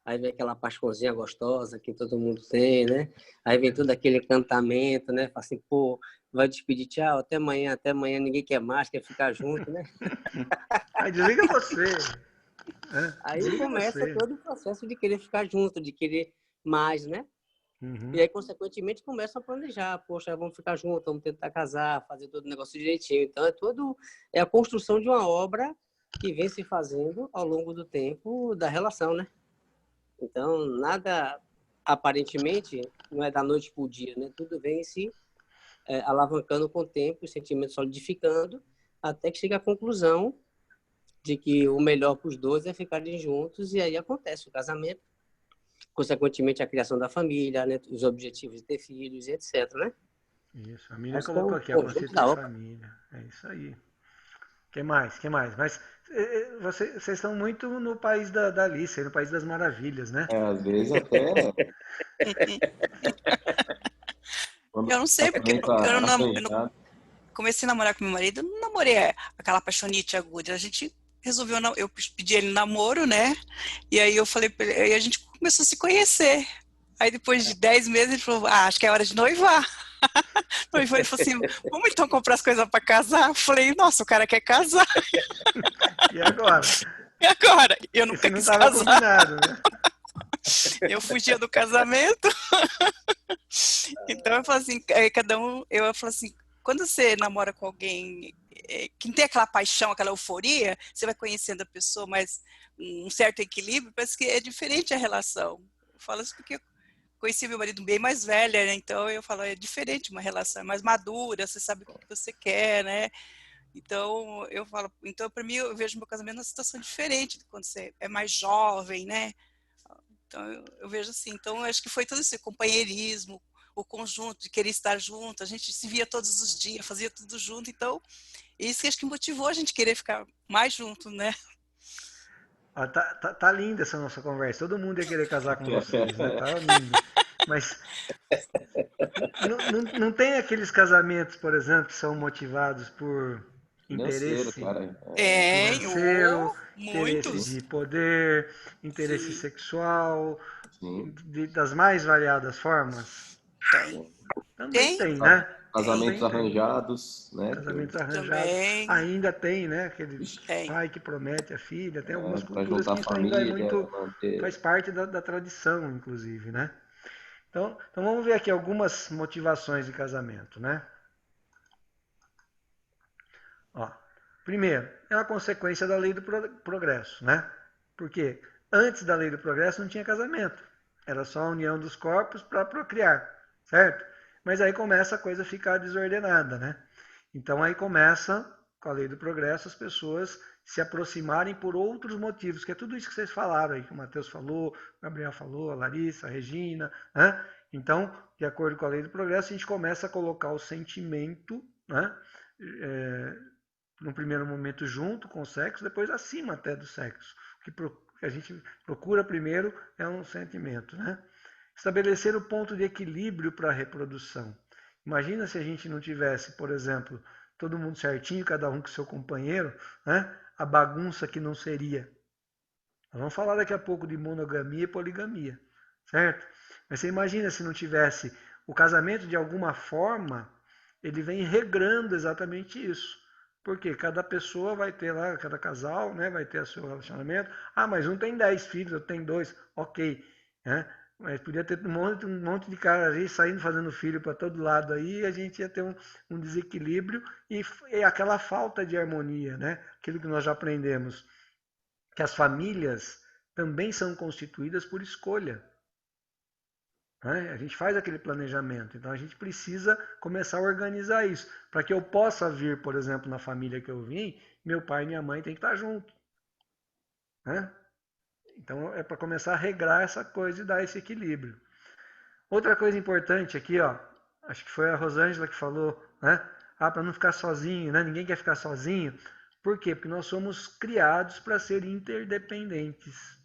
Aí vem aquela paixãozinha gostosa que todo mundo tem, né? Aí vem todo aquele encantamento, né? Fala assim, pô, vai despedir, tchau, até amanhã, ninguém quer mais, quer ficar junto, né? Aí desliga você. Aí Desliga começa você. todo o processo de querer ficar junto, de querer mais, né? Uhum. E aí, consequentemente, começam a planejar. Poxa, vamos ficar juntos, vamos tentar casar, fazer todo o negócio direitinho. Então, é a construção de uma obra que vem se fazendo ao longo do tempo da relação, né? Então, nada, aparentemente, não é da noite para o dia, né? Tudo vem se alavancando com o tempo, os sentimentos solidificando, até que chega à conclusão de que o melhor para os dois é ficarem juntos, e aí acontece o casamento, consequentemente a criação da família, né? Os objetivos de ter filhos, e etc, né? Isso, a Miriam Acho que é colocou um aqui a conjunto conceito da de obra. família. É isso aí. O que mais? Que mais? Mas vocês estão muito no país da Alice, no país das maravilhas, né? Às vezes até quando Eu não o sei, porque casamento eu não arranjado. comecei a namorar com meu marido, eu não namorei aquela paixonite aguda. A gente resolveu, eu pedi ele namoro, né? E aí eu falei pra ele, aí a gente começou a se conhecer. Aí depois de 10 meses ele falou, acho que é hora de noivar. Ele falou assim, vamos então comprar as coisas para casar? Eu falei, nossa, o cara quer casar. E agora? E agora? Eu Esse nunca não quis estava casar. combinado, né? Eu fugia do casamento. Então eu falo assim, eu falo assim, quando você namora com alguém que não tem aquela paixão, aquela euforia, você vai conhecendo a pessoa, mas um certo equilíbrio, parece que é diferente a relação. Eu falo isso porque eu conheci meu marido bem mais velho, né? Então eu falo, é diferente uma relação, é mais madura, você sabe o que você quer, né? Então eu falo, então para mim eu vejo meu casamento numa situação diferente de quando você é mais jovem, né? Então eu vejo assim, então eu acho que foi tudo isso, companheirismo, o conjunto de querer estar junto, a gente se via todos os dias, fazia tudo junto, então isso que acho que motivou a gente querer ficar mais junto, né? Ó, tá linda essa nossa conversa. Todo mundo ia querer casar com vocês, né? Tá lindo. Mas não tem aqueles casamentos, por exemplo, que são motivados por Financeiro, interesse cara. financeiro, interesse Muitos. de poder, interesse Sim, sexual, Sim. das mais variadas formas? tem. Também Tem, tem, né? Casamentos Também tem. arranjados, né? Casamentos arranjados. também Ainda tem, né? Aquele tem. pai que promete a filha. Tem algumas Para culturas juntar que a isso ainda é família, muito. manter. Faz parte da tradição, inclusive, né? Então vamos ver aqui algumas motivações de casamento, né? Ó, primeiro, é uma consequência da lei do progresso, né? Porque antes da lei do progresso não tinha casamento. Era só a união dos corpos para procriar, certo? Mas aí começa a coisa a ficar desordenada, né? Então aí começa, com a lei do progresso, as pessoas se aproximarem por outros motivos, que é tudo isso que vocês falaram aí, que o Matheus falou, o Gabriel falou, a Larissa, a Regina, né? Então, de acordo com a lei do progresso, a gente começa a colocar o sentimento, né? no primeiro momento junto com o sexo, depois acima até do sexo. O que a gente procura primeiro é um sentimento, né? Estabelecer o ponto de equilíbrio para a reprodução. Imagina se a gente não tivesse, por exemplo, todo mundo certinho, cada um com seu companheiro, né? A bagunça que não seria. Nós vamos falar daqui a pouco de monogamia e poligamia, certo? Mas você imagina se não tivesse o casamento, de alguma forma, ele vem regrando exatamente isso. Porque cada pessoa vai ter lá, cada casal, né, vai ter o seu relacionamento. Ah, mas um tem 10 filhos, outro tem 2, ok. Né? Mas podia ter um monte de cara aí saindo fazendo filho para todo lado aí, e a gente ia ter um desequilíbrio e aquela falta de harmonia, né? Aquilo que nós já aprendemos, que as famílias também são constituídas por escolha. Né? A gente faz aquele planejamento, então a gente precisa começar a organizar isso. Para que eu possa vir, por exemplo, na família que eu vim, meu pai e minha mãe têm que estar juntos. Né? Então é para começar a regrar essa coisa e dar esse equilíbrio. Outra coisa importante aqui, ó, acho que foi a Rosângela que falou, né? Ah, para não ficar sozinho, né? Ninguém quer ficar sozinho. Por quê? Porque nós somos criados para ser interdependentes.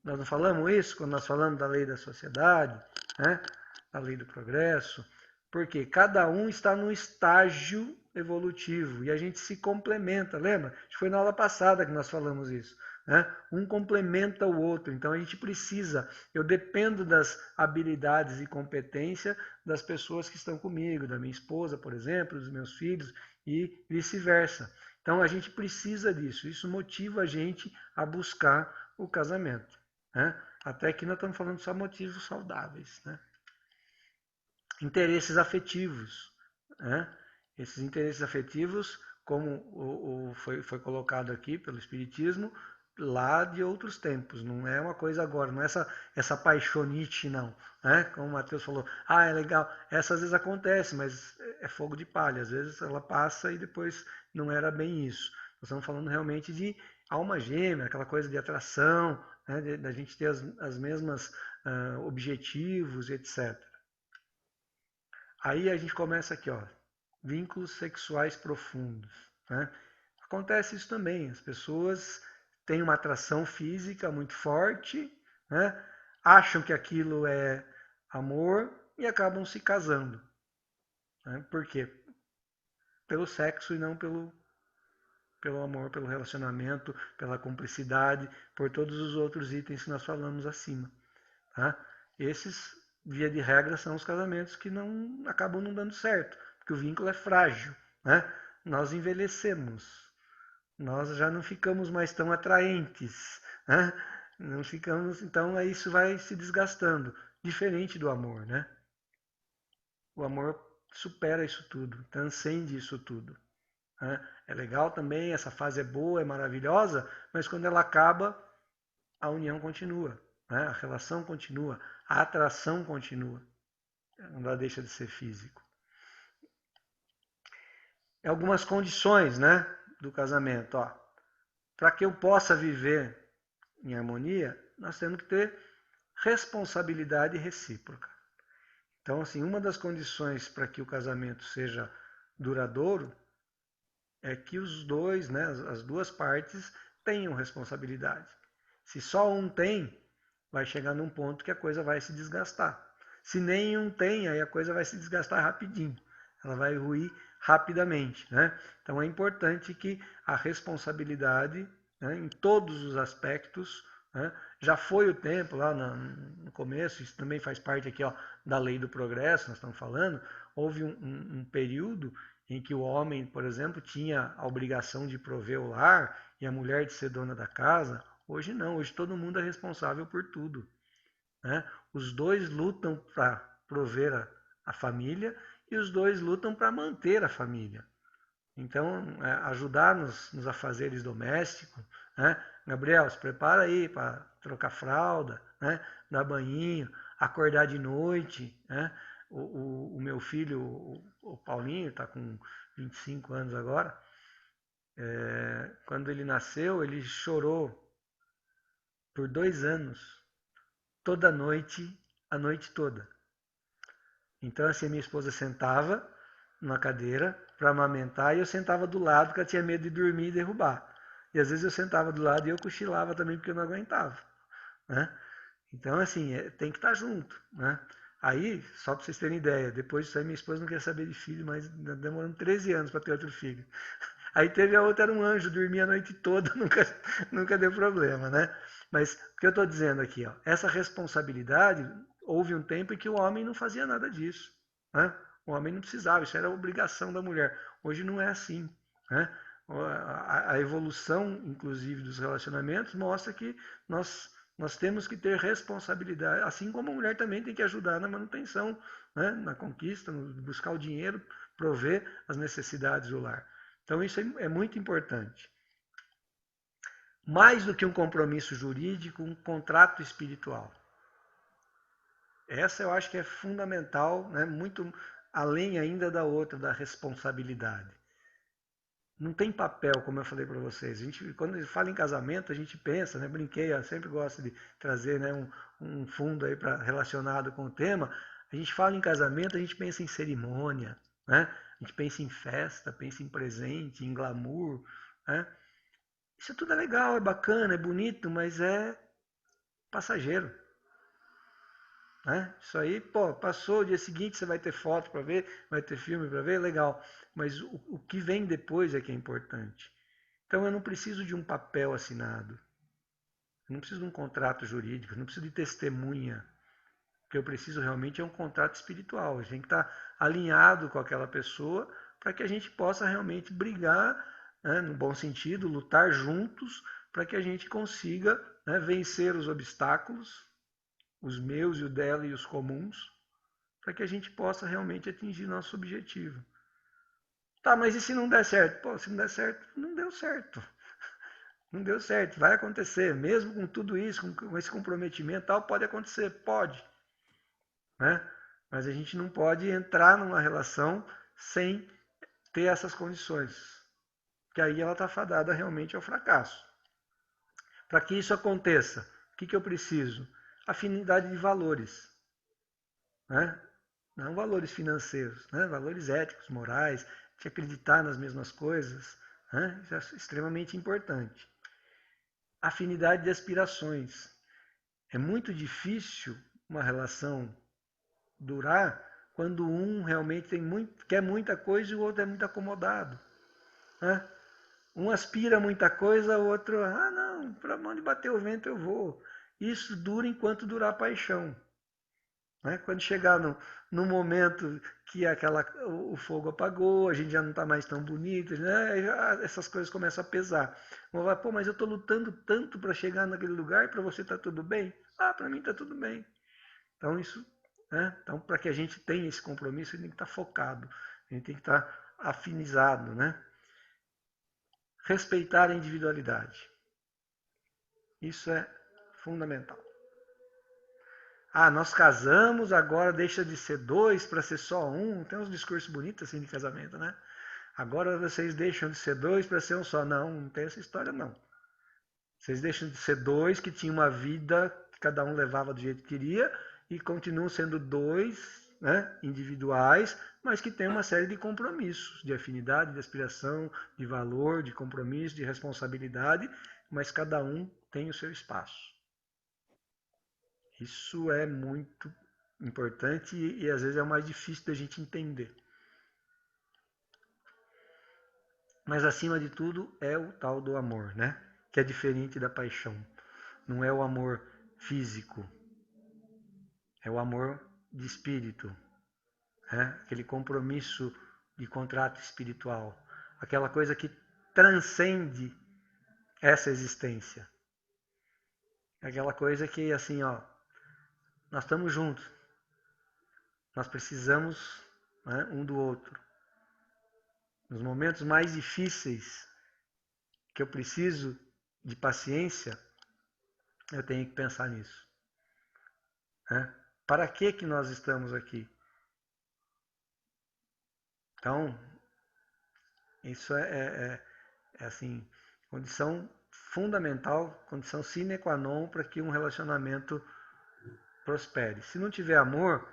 Nós não falamos isso quando nós falamos da lei da sociedade, né? Da lei do progresso, porque cada um está num estágio evolutivo e a gente se complementa, lembra? Acho que foi na aula passada que nós falamos isso. Né? Um complementa o outro, então a gente precisa, eu dependo das habilidades e competência das pessoas que estão comigo, da minha esposa, por exemplo, dos meus filhos e vice-versa. Então a gente precisa disso, isso motiva a gente a buscar o casamento. Né? Até aqui nós estamos falando só motivos saudáveis. Né? Interesses afetivos. Né? Esses interesses afetivos, como foi colocado aqui pelo Espiritismo, lá de outros tempos, não é uma coisa agora, não é essa paixonite, não. Né? Como o Matheus falou, é legal, essa às vezes acontece, mas é fogo de palha, às vezes ela passa e depois não era bem isso. Nós estamos falando realmente de alma gêmea, aquela coisa de atração, né? Da gente ter as mesmas objetivos, etc. Aí a gente começa aqui, ó, vínculos sexuais profundos. Né? Acontece isso também, as pessoas têm uma atração física muito forte, né? Acham que aquilo é amor e acabam se casando. Né? Por quê? Pelo sexo e não pelo amor, pelo relacionamento, pela cumplicidade, por todos os outros itens que nós falamos acima. Tá? Esses, via de regra, são os casamentos que não acabam não dando certo, porque o vínculo é frágil. Né? Nós envelhecemos, nós já não ficamos mais tão atraentes. Né? Não ficamos, então isso vai se desgastando, diferente do amor. Né? O amor supera isso tudo, transcende isso tudo. É legal também, essa fase é boa, é maravilhosa, mas quando ela acaba, a união continua, né? A relação continua, a atração continua, não deixa de ser físico. Algumas condições, né, do casamento. Para que eu possa viver em harmonia, nós temos que ter responsabilidade recíproca. Então, assim, uma das condições para que o casamento seja duradouro é que os dois, né, as duas partes, tenham responsabilidade. Se só um tem, vai chegar num ponto que a coisa vai se desgastar. Se nenhum tem, aí a coisa vai se desgastar rapidinho. Ela vai ruir rapidamente. Né? Então é importante que a responsabilidade, né, em todos os aspectos, né, já foi o tempo lá no começo, isso também faz parte aqui, ó, da lei do progresso, nós estamos falando, houve um período em que o homem, por exemplo, tinha a obrigação de prover o lar e a mulher de ser dona da casa. Hoje não, hoje todo mundo é responsável por tudo. Né? Os dois lutam para prover a família e os dois lutam para manter a família. Então, ajudar nos afazeres domésticos. Né? Gabriel, se prepara aí para trocar fralda, né? Dar banhinho, acordar de noite. Né? O meu filho, o Paulinho, está com 25 anos agora. Quando ele nasceu, ele chorou por 2 anos, toda noite, a noite toda. Então, assim, minha esposa sentava, numa cadeira para amamentar e eu sentava do lado porque eu tinha medo de dormir e derrubar. E às vezes eu sentava do lado e eu cochilava também porque eu não aguentava, né? Então, assim, tem que estar junto, né? Aí, só para vocês terem ideia, depois disso aí minha esposa não queria saber de filho, mas demorando 13 anos para ter outro filho. Aí teve a outra, era um anjo, dormia a noite toda, nunca deu problema, né? Mas o que eu estou dizendo aqui, ó, essa responsabilidade, houve um tempo em que o homem não fazia nada disso, né? O homem não precisava, isso era obrigação da mulher. Hoje não é assim, né? A evolução, inclusive, dos relacionamentos mostra que nós temos que ter responsabilidade, assim como a mulher também tem que ajudar na manutenção, né? Na conquista, no buscar o dinheiro, prover as necessidades do lar. Então isso é muito importante. Mais do que um compromisso jurídico, um contrato espiritual. Essa eu acho que é fundamental, né? Muito além ainda da outra, da responsabilidade. Não tem papel, como eu falei para vocês. A gente, quando fala em casamento, a gente pensa, né? Brinquei, eu sempre gosto de trazer, né, um fundo aí relacionado com o tema. A gente fala em casamento, a gente pensa em cerimônia, né? A gente pensa em festa, pensa em presente, em glamour, né? Isso tudo é legal, é bacana, é bonito, mas é passageiro. Né? Isso aí, pô, passou, o dia seguinte você vai ter foto para ver, vai ter filme para ver, legal. Mas o que vem depois é que é importante. Então eu não preciso de um papel assinado. Eu não preciso de um contrato jurídico, eu não preciso de testemunha. O que eu preciso realmente é um contrato espiritual. A gente tem que estar alinhado com aquela pessoa para que a gente possa realmente brigar, né, no bom sentido, lutar juntos para que a gente consiga, né, vencer os obstáculos, os meus e o dela e os comuns, para que a gente possa realmente atingir nosso objetivo. Tá, mas e se não der certo? Pô, se não der certo, não deu certo. Não deu certo, vai acontecer. Mesmo com tudo isso, com esse comprometimento tal, pode acontecer, pode. Né? Mas a gente não pode entrar numa relação sem ter essas condições. Que aí ela está fadada realmente ao fracasso. Para que isso aconteça, o que eu preciso? Afinidade de valores. Né? Não valores financeiros, né? Valores éticos, morais, de acreditar nas mesmas coisas. Né? Isso é extremamente importante. Afinidade de aspirações. É muito difícil uma relação durar quando um realmente quer muita coisa e o outro é muito acomodado. Né? Um aspira muita coisa, o outro, não, para onde bater o vento eu vou. Isso dura enquanto durar a paixão. Né? Quando chegar no momento que o fogo apagou, a gente já não está mais tão bonito, né? Essas coisas começam a pesar. Vou falar, pô, mas eu estou lutando tanto para chegar naquele lugar e para você está tudo bem? Para mim está tudo bem. Então, isso, né? Então, para que a gente tenha esse compromisso, a gente tem que estar focado, a gente tem que estar afinizado. Né? Respeitar a individualidade. Isso é fundamental. Nós casamos, agora deixa de ser dois para ser só um. Tem uns discursos bonitos assim de casamento, né? Agora vocês deixam de ser dois para ser um só. Não, não tem essa história não. Vocês deixam de ser dois que tinham uma vida que cada um levava do jeito que queria e continuam sendo dois, né, individuais, mas que têm uma série de compromissos, de afinidade, de aspiração, de valor, de compromisso, de responsabilidade, mas cada um tem o seu espaço. Isso é muito importante e às vezes é o mais difícil da gente entender. Mas acima de tudo é o tal do amor, né? Que é diferente da paixão. Não é o amor físico, é o amor de espírito, né? Aquele compromisso de contrato espiritual, aquela coisa que transcende essa existência. Aquela coisa que assim, nós estamos juntos, nós precisamos, né, um do outro. Nos momentos mais difíceis, que eu preciso de paciência, eu tenho que pensar nisso. Né? Para que nós estamos aqui? Então, isso é assim, condição fundamental, condição sine qua non para que um relacionamento prospere. Se não tiver amor,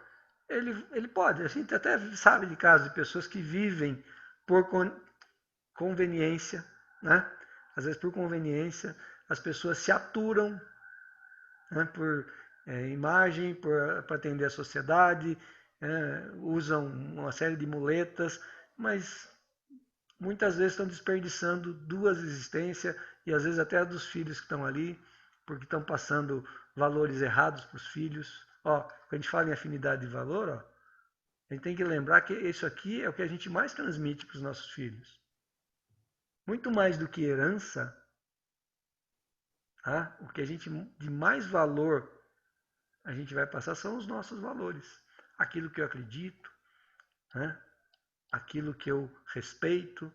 ele pode. A gente até sabe de casos de pessoas que vivem por conveniência, né? Às vezes por conveniência, as pessoas se aturam, né, por imagem, para atender a sociedade, usam uma série de muletas, mas muitas vezes estão desperdiçando duas existências e às vezes até a dos filhos que estão ali, porque estão passando valores errados para os filhos. Ó, quando a gente fala em afinidade de valor, ó, a gente tem que lembrar que isso aqui é o que a gente mais transmite para os nossos filhos. Muito mais do que herança, tá? O que a gente de mais valor a gente vai passar são os nossos valores. Aquilo que eu acredito, né? Aquilo que eu respeito.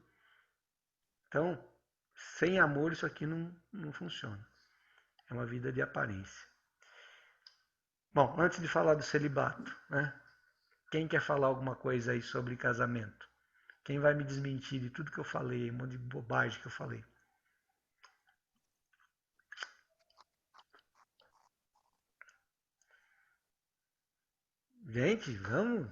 Então, sem amor isso aqui não funciona. É uma vida de aparência. Bom, antes de falar do celibato, né? Quem quer falar alguma coisa aí sobre casamento? Quem vai me desmentir de tudo que eu falei, um monte de bobagem que eu falei? Gente, vamos.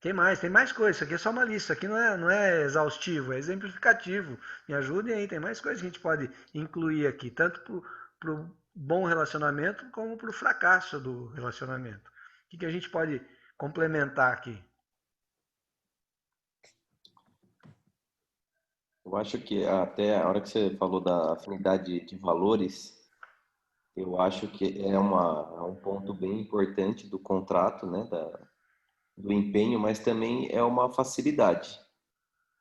Tem mais, tem mais coisa. Isso aqui é só uma lista. Isso aqui não é exaustivo, é exemplificativo. Me ajudem aí, tem mais coisas que a gente pode incluir aqui, tanto para o bom relacionamento como para o fracasso do relacionamento. O que a gente pode complementar aqui? Eu acho que até a hora que você falou da afinidade de valores, eu acho que é um ponto bem importante do contrato, né, do empenho, mas também é uma facilidade,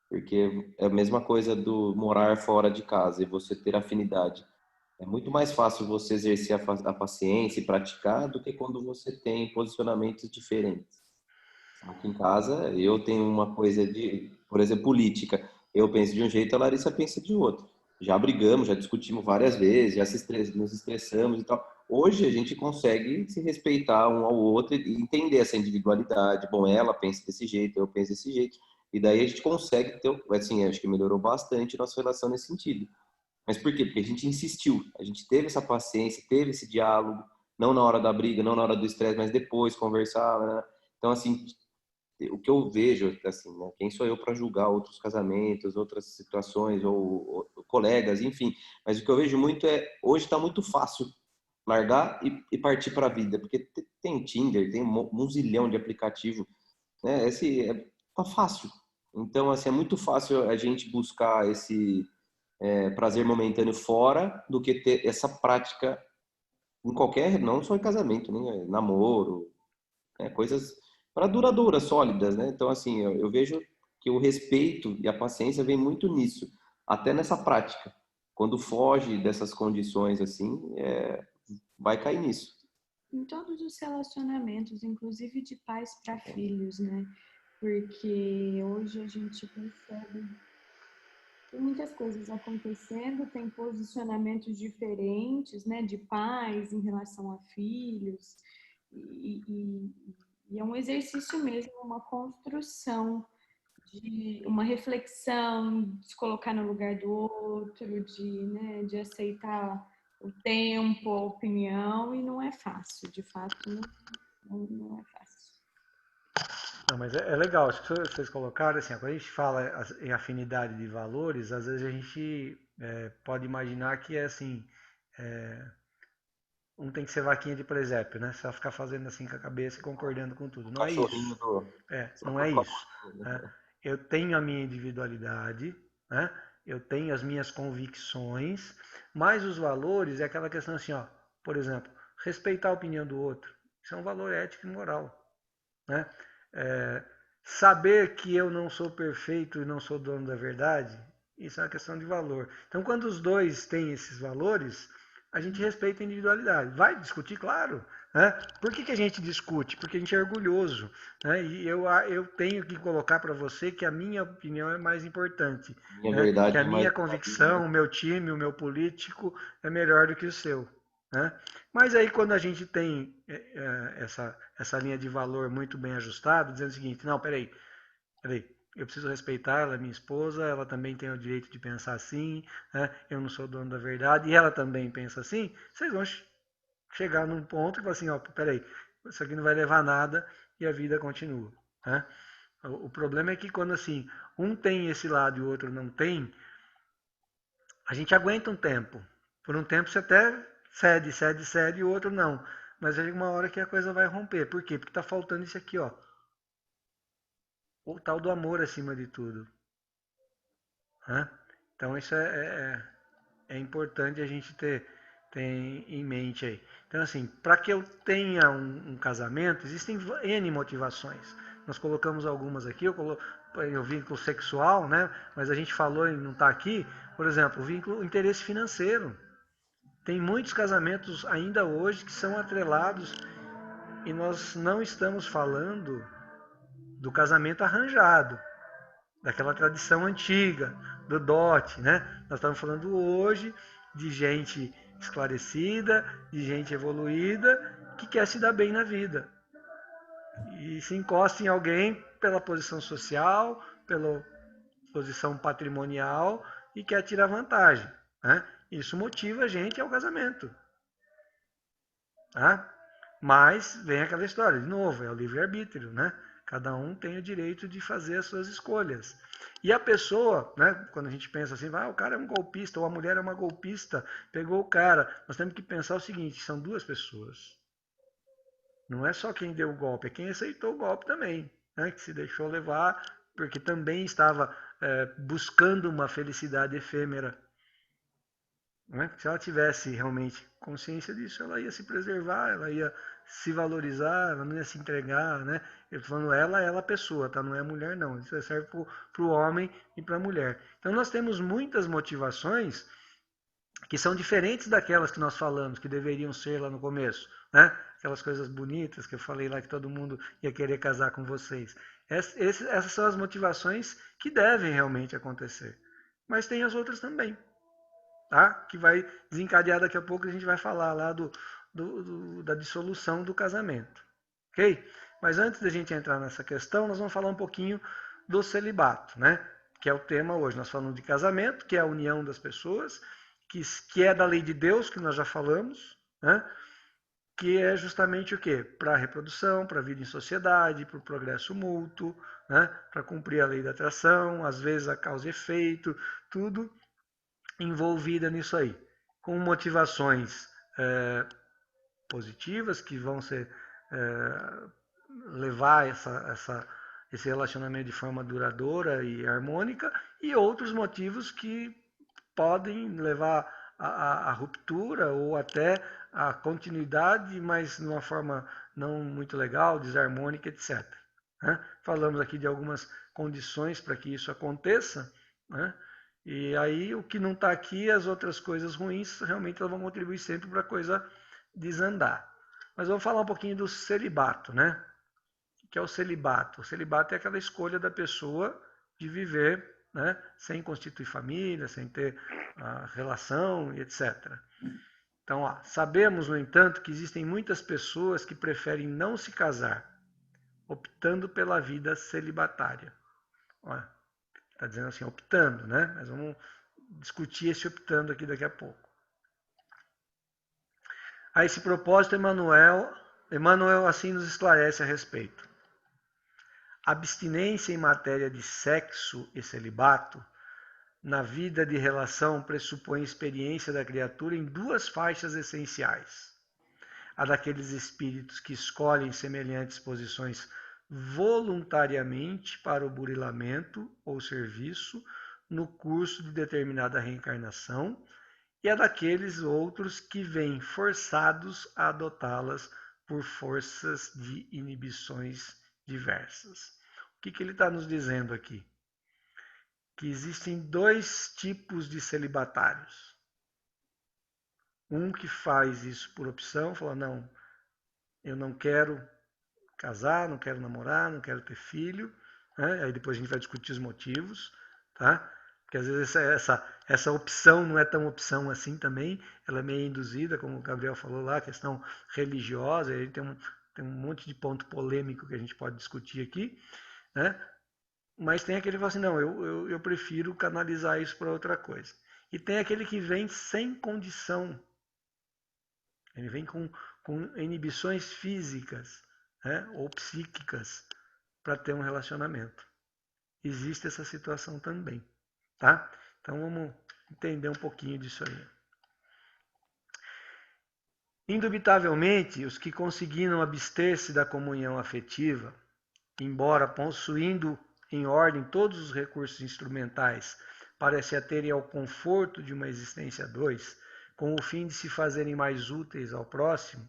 porque é a mesma coisa do morar fora de casa e você ter afinidade. É muito mais fácil você exercer a paciência e praticar do que quando você tem posicionamentos diferentes. Aqui em casa, eu tenho uma coisa de, por exemplo, política. Eu penso de um jeito, a Larissa pensa de outro. Já brigamos, já discutimos várias vezes, já nos estressamos e tal. Hoje a gente consegue se respeitar um ao outro e entender essa individualidade. Bom, ela pensa desse jeito, eu penso desse jeito. E daí a gente consegue ter, assim, acho que melhorou bastante a nossa relação nesse sentido. Mas por quê? Porque a gente insistiu, a gente teve essa paciência, teve esse diálogo, não na hora da briga, não na hora do estresse, mas depois conversar, né? Então, assim, o que eu vejo, assim, né? Quem sou eu para julgar outros casamentos, outras situações, ou colegas, enfim. Mas o que eu vejo muito é, hoje está muito fácil largar e partir para a vida, porque tem Tinder, tem um zilhão de aplicativo, né? Tá fácil. Então, assim, é muito fácil a gente buscar esse prazer momentâneo fora do que ter essa prática em qualquer, não só em casamento, né? Namoro, né? Coisas para duradouras, sólidas, né? Então, assim, eu vejo que o respeito e a paciência vem muito nisso, até nessa prática. Quando foge dessas condições, assim, vai cair nisso. Em todos os relacionamentos, inclusive de pais para filhos, né? Porque hoje a gente percebe tem muitas coisas acontecendo, tem posicionamentos diferentes, né, de pais em relação a filhos, e é um exercício mesmo, uma construção, de uma reflexão, de se colocar no lugar do outro, né, de aceitar o tempo, a opinião, e não é fácil, de fato, não é fácil. Não, mas é legal, isso que vocês colocaram, assim, quando a gente fala em afinidade de valores, às vezes a gente pode imaginar que é assim, um tem que ser vaquinha de presépio, né? Você vai ficar fazendo assim com a cabeça e concordando com tudo. Não é Cachorrinho isso. do... Não é isso. Né? Eu tenho a minha individualidade, né? Eu tenho as minhas convicções, mas os valores é aquela questão assim, ó, por exemplo, respeitar a opinião do outro. Isso é um valor ético e moral. Né? Saber que eu não sou perfeito e não sou dono da verdade, isso é uma questão de valor. Então, quando os dois têm esses valores, a gente respeita a individualidade. Vai discutir, claro. Né? Por que a gente discute? Porque a gente é orgulhoso. Né? E eu tenho que colocar para você que a minha opinião é mais importante. Minha Né? Que verdade a é mais minha convicção, o meu time, o meu político é melhor do que o seu. Né? Mas aí quando a gente tem essa linha de valor muito bem ajustada, dizendo o seguinte, não, peraí, eu preciso respeitar, ela é minha esposa, ela também tem o direito de pensar assim, né? Eu não sou dono da verdade, e ela também pensa assim, vocês vão chegar num ponto e falar assim, ó, peraí, isso aqui não vai levar a nada e a vida continua. Né? O problema é que quando assim, um tem esse lado e o outro não tem, a gente aguenta um tempo. Por um tempo você até cede e o outro não. Mas chega uma hora que a coisa vai romper. Por quê? Porque está faltando isso aqui, ó. O tal do amor acima de tudo. Né? Então isso é importante a gente ter em mente aí. Então assim, para que eu tenha um casamento, existem N motivações. Nós colocamos algumas aqui, o vínculo sexual, né? Mas a gente falou e não está aqui, por exemplo, o interesse financeiro. Tem muitos casamentos ainda hoje que são atrelados e nós não estamos falando do casamento arranjado, daquela tradição antiga, do dote, né? Nós estamos falando hoje de gente esclarecida, de gente evoluída, que quer se dar bem na vida. E se encosta em alguém pela posição social, pela posição patrimonial e quer tirar vantagem. Né? Isso motiva a gente ao casamento. Tá? Mas vem aquela história, de novo, é o livre-arbítrio, né? Cada um tem o direito de fazer as suas escolhas. E a pessoa, né, quando a gente pensa assim, o cara é um golpista, ou a mulher é uma golpista, pegou o cara, nós temos que pensar o seguinte, são duas pessoas. Não é só quem deu o golpe, é quem aceitou o golpe também, né, que se deixou levar, porque também estava buscando uma felicidade efêmera. Né? Se ela tivesse realmente consciência disso, ela ia se preservar, ela ia se valorizar, ela não ia se entregar, né? Eu estou falando ela a pessoa, tá? Não é a mulher não, isso serve para o homem e para a mulher. Então nós temos muitas motivações que são diferentes daquelas que nós falamos, que deveriam ser lá no começo, né? Aquelas coisas bonitas que eu falei lá que todo mundo ia querer casar com vocês. Essas são as motivações que devem realmente acontecer. Mas tem as outras também. Tá? Que vai desencadear daqui a pouco, a gente vai falar lá da dissolução do casamento. Ok? Mas antes da gente entrar nessa questão, nós vamos falar um pouquinho do celibato, né? Que é o tema hoje. Nós falamos de casamento, que é a união das pessoas, que é da lei de Deus, que nós já falamos, né? Que é justamente o quê? Para a reprodução, para a vida em sociedade, para o progresso mútuo, né? Para cumprir a lei da atração, às vezes a causa e efeito, tudo envolvida nisso aí, com motivações positivas que vão levar esse relacionamento de forma duradoura e harmônica, e outros motivos que podem levar à ruptura ou até à continuidade, mas de uma forma não muito legal, desarmônica, etc. Né? Falamos aqui de algumas condições para que isso aconteça, né? E aí o que não está aqui, as outras coisas ruins, realmente elas vão contribuir sempre para a coisa desandar. Mas vamos falar um pouquinho do celibato, né? O que é o celibato? O celibato é aquela escolha da pessoa de viver, né, sem constituir família, sem ter relação e etc. Então, sabemos, no entanto, que existem muitas pessoas que preferem não se casar, optando pela vida celibatária. Está dizendo assim, optando, né? Mas vamos discutir esse optando aqui daqui a pouco. A esse propósito, Emmanuel assim nos esclarece a respeito. Abstinência em matéria de sexo e celibato, na vida de relação, pressupõe experiência da criatura em duas faixas essenciais. A daqueles espíritos que escolhem semelhantes posições voluntariamente para o burilamento ou serviço no curso de determinada reencarnação, e a daqueles outros que vêm forçados a adotá-las por forças de inibições diversas. O que ele está nos dizendo aqui? Que existem dois tipos de celibatários. Um que faz isso por opção, fala, não, eu não quero casar, não quero namorar, não quero ter filho, né? Aí depois a gente vai discutir os motivos, tá? Porque às vezes essa opção não é tão opção assim também, ela é meio induzida, como o Gabriel falou lá, a questão religiosa, aí tem um monte de ponto polêmico que a gente pode discutir aqui, né? Mas tem aquele que fala assim, não, eu prefiro canalizar isso para outra coisa. E tem aquele que vem sem condição. Ele vem com com inibições físicas, né, ou psíquicas para ter um relacionamento. Existe essa situação também, tá? Então vamos entender um pouquinho disso aí. Indubitavelmente, os que conseguiram abster-se da comunhão afetiva, embora possuindo em ordem todos os recursos instrumentais para se aterem ao conforto de uma existência a dois, com o fim de se fazerem mais úteis ao próximo,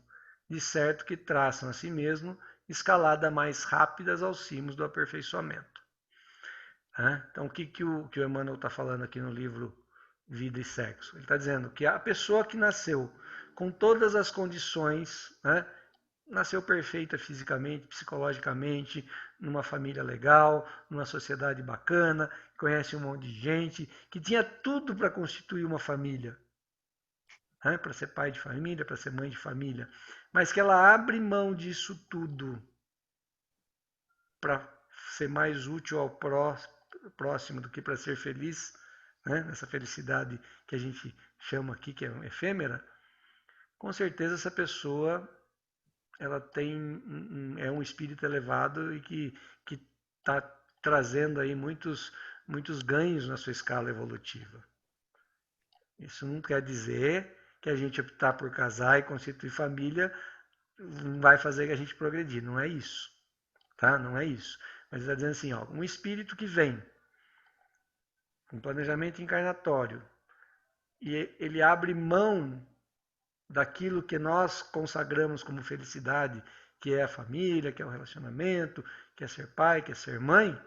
de certo que traçam a si mesmo escalada mais rápidas aos cimos do aperfeiçoamento. Então, o que o Emmanuel está falando aqui no livro Vida e Sexo? Ele está dizendo que a pessoa que nasceu com todas as condições, né, nasceu perfeita fisicamente, psicologicamente, numa família legal, numa sociedade bacana, conhece um monte de gente, que tinha tudo para constituir uma família, né, para ser pai de família, para ser mãe de família, mas que ela abre mão disso tudo para ser mais útil ao próximo do que para ser feliz, né, nessa felicidade que a gente chama aqui, que é efêmera, com certeza essa pessoa ela é um espírito elevado e que está trazendo aí muitos ganhos na sua escala evolutiva. Isso não quer dizer que a gente optar por casar e constituir família vai fazer que a gente progredir. Não é isso. Tá? Não é isso. Mas está dizendo assim, ó, um espírito que vem com planejamento encarnatório e ele abre mão daquilo que nós consagramos como felicidade, que é a família, que é o relacionamento, que é ser pai, que é ser mãe,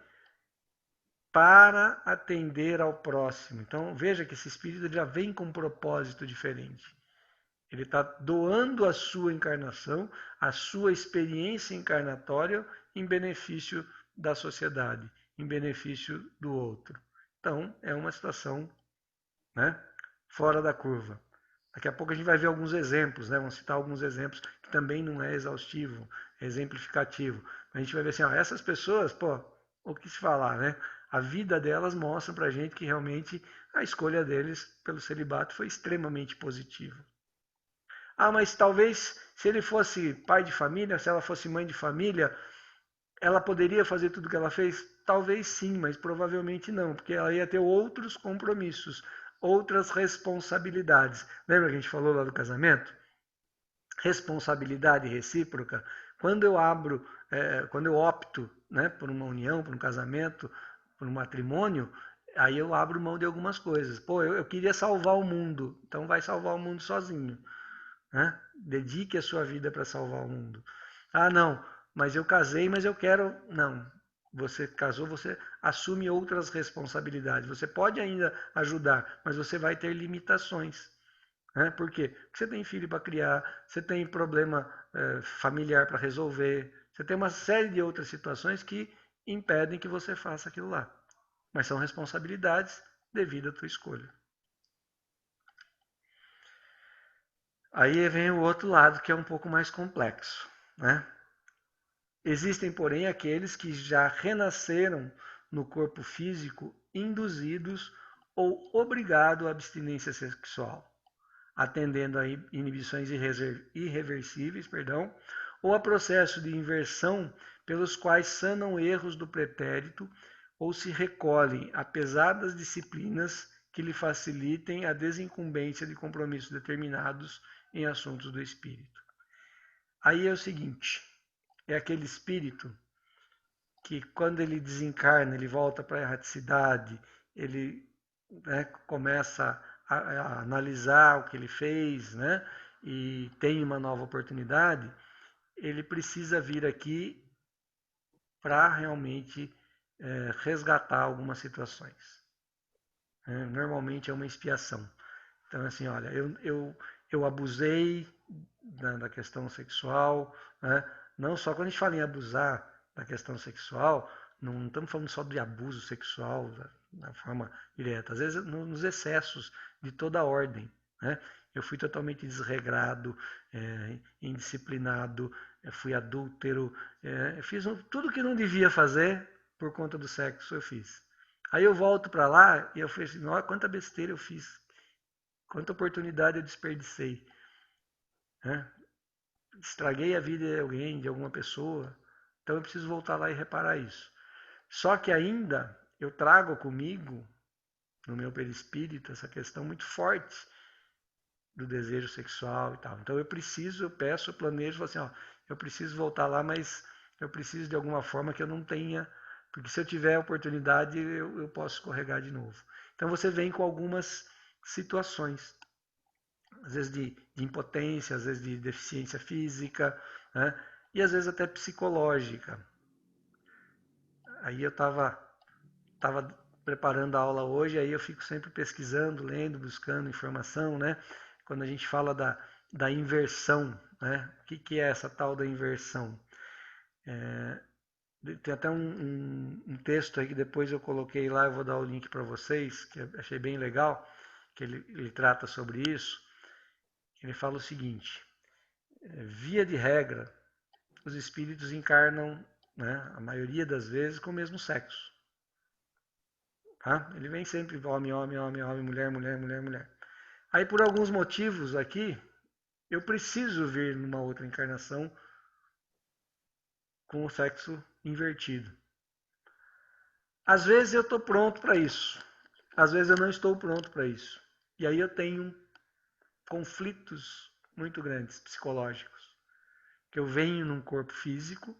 para atender ao próximo. Então veja que esse espírito já vem com um propósito diferente. Ele está doando a sua encarnação, a sua experiência encarnatória em benefício da sociedade, em benefício do outro. Então é uma situação, né, fora da curva. Daqui a pouco a gente vai ver alguns exemplos, né? Vamos citar alguns exemplos que também não é exaustivo, é exemplificativo. A gente vai ver assim, ó, essas pessoas, pô, o que se falar, né? A vida delas mostra pra gente que realmente a escolha deles pelo celibato foi extremamente positiva. Ah, mas talvez se ele fosse pai de família, se ela fosse mãe de família, ela poderia fazer tudo o que ela fez? Talvez sim, mas provavelmente não, porque ela ia ter outros compromissos, outras responsabilidades. Lembra que a gente falou lá do casamento? Responsabilidade recíproca. Quando eu opto, né, por uma união, por um casamento, por um matrimônio, aí eu abro mão de algumas coisas. Pô, eu queria salvar o mundo, então vai salvar o mundo sozinho. Né? Dedique a sua vida para salvar o mundo. Ah, não, mas eu casei, mas eu quero... Não, você casou, você assume outras responsabilidades. Você pode ainda ajudar, mas você vai ter limitações. Né? Por quê? Porque você tem filho para criar, você tem problema familiar para resolver, você tem uma série de outras situações que impedem que você faça aquilo lá. Mas são responsabilidades devido à tua escolha. Aí vem o outro lado, que é um pouco mais complexo. Né? Existem, porém, aqueles que já renasceram no corpo físico induzidos ou obrigados à abstinência sexual, atendendo a inibições irreversíveis, ou a processo de inversão pelos quais sanam erros do pretérito ou se recolhem a pesadas disciplinas que lhe facilitem a desincumbência de compromissos determinados em assuntos do espírito. Aí é o seguinte, é aquele espírito que quando ele desencarna, ele volta para a erraticidade, ele, né, começa a analisar o que ele fez, né, e tem uma nova oportunidade, ele precisa vir aqui para realmente resgatar algumas situações. Normalmente é uma expiação. Então, assim, olha, eu abusei da questão sexual, né? Não só quando a gente fala em abusar da questão sexual, não estamos falando só de abuso sexual da forma direta, às vezes nos excessos de toda a ordem. Né? Eu fui totalmente desregrado, indisciplinado, fui adúltero, fiz tudo que não devia fazer por conta do sexo, eu fiz. Aí eu volto para lá e eu falei assim, olha quanta besteira eu fiz, quanta oportunidade eu desperdicei. Né? estraguei a vida de alguém, de alguma pessoa, então eu preciso voltar lá e reparar isso. Só que ainda eu trago comigo, no meu perispírito, essa questão muito forte do desejo sexual e tal. Então eu peço, eu planejo, assim, ó, eu preciso voltar lá, mas eu preciso de alguma forma que eu não tenha, porque se eu tiver a oportunidade, eu posso escorregar de novo. Então você vem com algumas situações, às vezes de impotência, às vezes de deficiência física, né? E às vezes até psicológica. Aí eu estava preparando a aula hoje, aí eu fico sempre pesquisando, lendo, buscando informação, né? Quando a gente fala da inversão, né? O que é essa tal da inversão? Tem até um texto aí que depois eu coloquei lá, eu vou dar o link para vocês, que eu achei bem legal, que ele trata sobre isso. Ele fala o seguinte: via de regra, os espíritos encarnam, né, a maioria das vezes, com o mesmo sexo. Tá? Ele vem sempre homem, homem, homem, homem, mulher, mulher, mulher, mulher. Aí, por alguns motivos aqui, eu preciso vir numa outra encarnação com o sexo invertido. Às vezes eu estou pronto para isso. Às vezes eu não estou pronto para isso. E aí eu tenho conflitos muito grandes, psicológicos. Que eu venho num corpo físico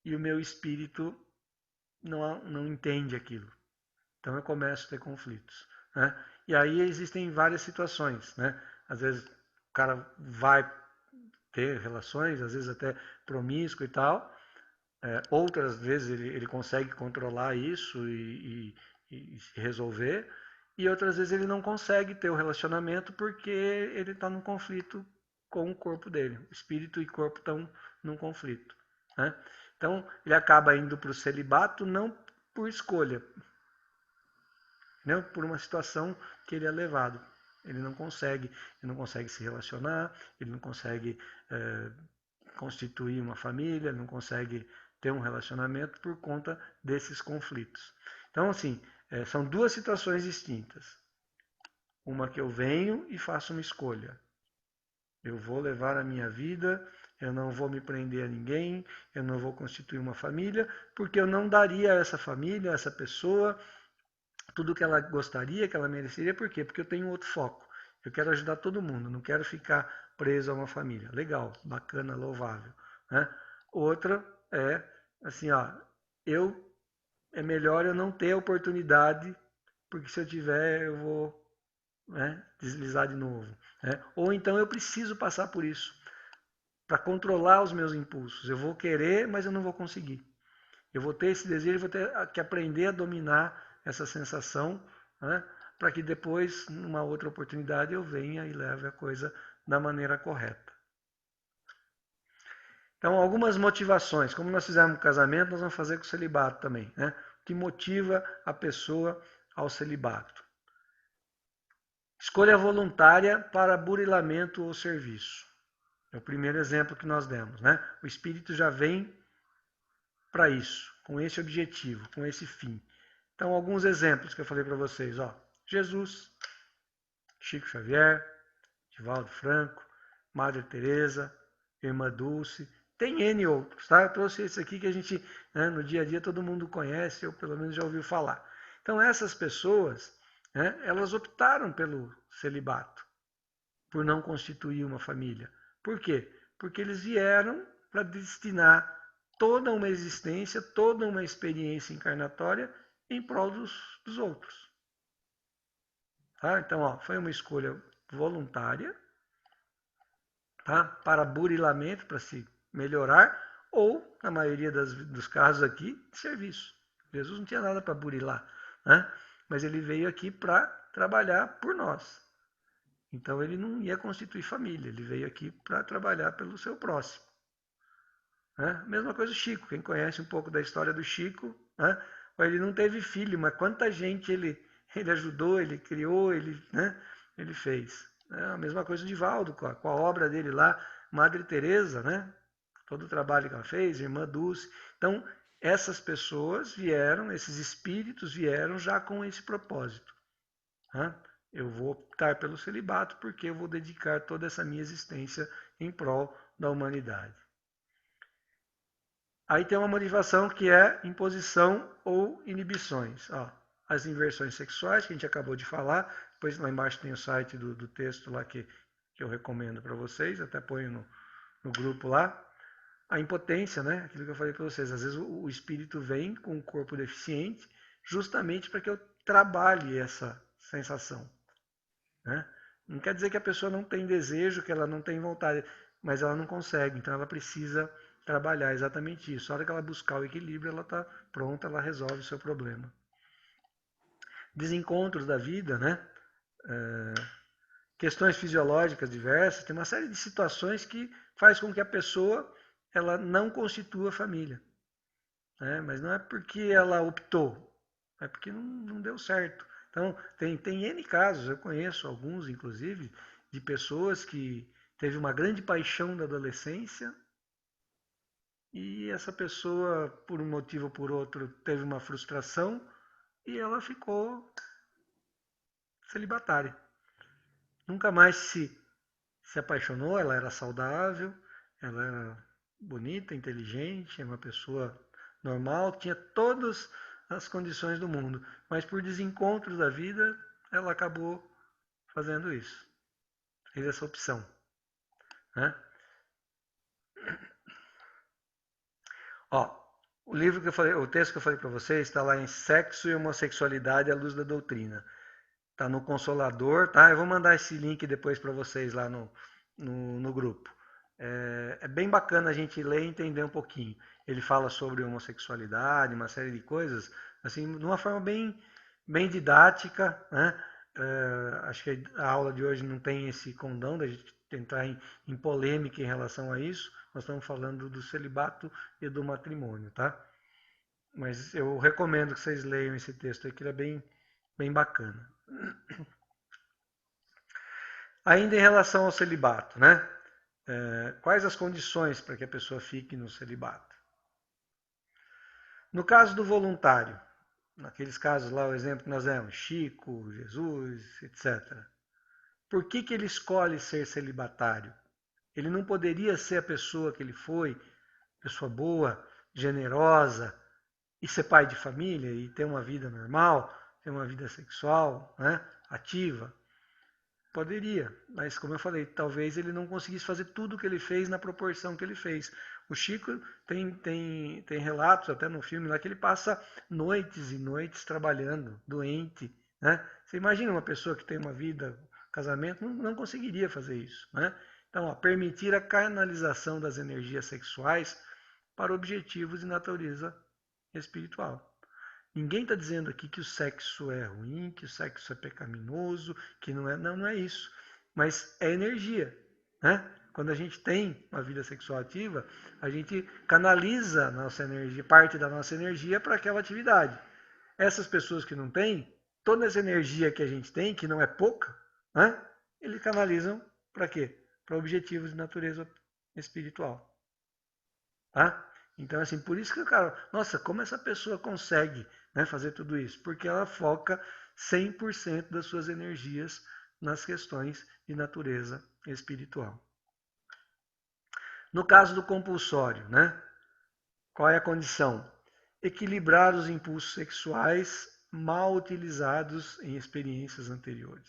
e o meu espírito não entende aquilo. Então eu começo a ter conflitos, né? E aí existem várias situações, né? Às vezes o cara vai ter relações, às vezes até promíscuo e tal. Outras vezes ele consegue controlar isso e resolver. E outras vezes ele não consegue ter o relacionamento porque ele está num conflito com o corpo dele. O espírito e o corpo estão num conflito, né? Então ele acaba indo para o celibato não por escolha, né? Por uma situação que ele é levado. Ele não consegue se relacionar, ele não consegue constituir uma família, ele não consegue ter um relacionamento por conta desses conflitos. Então, assim, são duas situações distintas. Uma que eu venho e faço uma escolha. Eu vou levar a minha vida, eu não vou me prender a ninguém, eu não vou constituir uma família, porque eu não daria a essa família, a essa pessoa, tudo que ela gostaria, que ela mereceria. Por quê? Porque eu tenho outro foco. Eu quero ajudar todo mundo, não quero ficar preso a uma família. Legal, bacana, louvável, né? Outra é assim, ó, é melhor eu não ter a oportunidade, porque se eu tiver eu vou, né, deslizar de novo, né? Ou então eu preciso passar por isso para controlar os meus impulsos. Eu vou querer, mas eu não vou conseguir. Eu vou ter esse desejo, vou ter que aprender a dominar essa sensação, né, para que depois, numa outra oportunidade, eu venha e leve a coisa da maneira correta. Então, algumas motivações. Como nós fizemos com o casamento, nós vamos fazer com o celibato também, né? O que motiva a pessoa ao celibato? Escolha voluntária para burilamento ou serviço. É o primeiro exemplo que nós demos, né? O espírito já vem para isso, com esse objetivo, com esse fim. Então, alguns exemplos que eu falei para vocês, ó. Jesus, Chico Xavier, Divaldo Franco, Madre Teresa, Irmã Dulce, tem N outros, tá? Eu trouxe esse aqui que a gente, né, no dia a dia todo mundo conhece, ou pelo menos já ouviu falar. Então, essas pessoas, né, elas optaram pelo celibato, por não constituir uma família. Por quê? Porque eles vieram para destinar toda uma existência, toda uma experiência encarnatória em prol dos outros. Tá? Então, ó, foi uma escolha voluntária, tá? Para burilamento, para se melhorar, ou, na maioria dos casos aqui, serviço. Jesus não tinha nada para burilar, né? Mas ele veio aqui para trabalhar por nós. Então ele não ia constituir família, ele veio aqui para trabalhar pelo seu próximo. Né? Mesma coisa o Chico, quem conhece um pouco da história do Chico, né? Ele não teve filho, mas quanta gente ele ajudou, ele criou, ele fez. A mesma coisa o Divaldo, com a obra dele lá, Madre Teresa, né? Todo o trabalho que ela fez, Irmã Dulce. Então, essas pessoas vieram, esses espíritos vieram já com esse propósito. Né? Eu vou optar pelo celibato porque eu vou dedicar toda essa minha existência em prol da humanidade. Aí tem uma motivação que é imposição ou inibições. Ó, as inversões sexuais, que a gente acabou de falar, depois lá embaixo tem o site do texto lá que eu recomendo para vocês, até ponho no grupo lá. A impotência, né? Aquilo que eu falei para vocês, às vezes o espírito vem com um corpo deficiente justamente para que eu trabalhe essa sensação, né? Não quer dizer que a pessoa não tem desejo, que ela não tem vontade, mas ela não consegue, então ela precisa trabalhar exatamente isso. A hora que ela buscar o equilíbrio, ela está pronta, ela resolve o seu problema. Desencontros da vida, né? Questões fisiológicas diversas, tem uma série de situações que faz com que a pessoa ela não constitua família, né? Mas não é porque ela optou, é porque não deu certo. Então, tem N casos, eu conheço alguns, inclusive, de pessoas que teve uma grande paixão da adolescência e essa pessoa, por um motivo ou por outro, teve uma frustração e ela ficou celibatária. Nunca mais se apaixonou, ela era saudável, ela era bonita, inteligente, é uma pessoa normal, tinha todas as condições do mundo, mas por desencontros da vida, ela acabou fazendo isso, fez essa opção, né? Ó, o livro que eu falei, o texto que eu falei para vocês está lá em Sexo e Homossexualidade à Luz da Doutrina. Está no Consolador, tá? Eu vou mandar esse link depois para vocês lá no grupo. É bem bacana a gente ler e entender um pouquinho. Ele fala sobre homossexualidade, uma série de coisas, assim, de uma forma bem didática, né? Acho que a aula de hoje não tem esse condão da gente entrar em polêmica em relação a isso. Nós estamos falando do celibato e do matrimônio, tá? Mas eu recomendo que vocês leiam esse texto aí, que ele é bem bacana. Ainda em relação ao celibato, né? Quais as condições para que a pessoa fique no celibato? No caso do voluntário, naqueles casos lá, o exemplo que nós demos, Chico, Jesus, etc. Por que ele escolhe ser celibatário? Ele não poderia ser a pessoa que ele foi, pessoa boa, generosa, e ser pai de família, e ter uma vida normal, ter uma vida sexual, né, ativa? Poderia, mas como eu falei, talvez ele não conseguisse fazer tudo o que ele fez na proporção que ele fez. O Chico tem relatos, até no filme lá, que ele passa noites e noites trabalhando, doente, né? Você imagina uma pessoa que tem uma vida, casamento, não conseguiria fazer isso, né? Então, ó, permitir a canalização das energias sexuais para objetivos de natureza espiritual. Ninguém está dizendo aqui que o sexo é ruim, que o sexo é pecaminoso, que não é isso. Mas é energia, né? Quando a gente tem uma vida sexual ativa, a gente canaliza a nossa energia, parte da nossa energia para aquela atividade. Essas pessoas que não têm, toda essa energia que a gente tem, que não é pouca, né? Eles canalizam para quê? Para objetivos de natureza espiritual. Tá? Então, assim, por isso que o cara, nossa, como essa pessoa consegue, né, fazer tudo isso? Porque ela foca 100% das suas energias nas questões de natureza espiritual. No caso do compulsório, né, qual é a condição? Equilibrar os impulsos sexuais mal utilizados em experiências anteriores.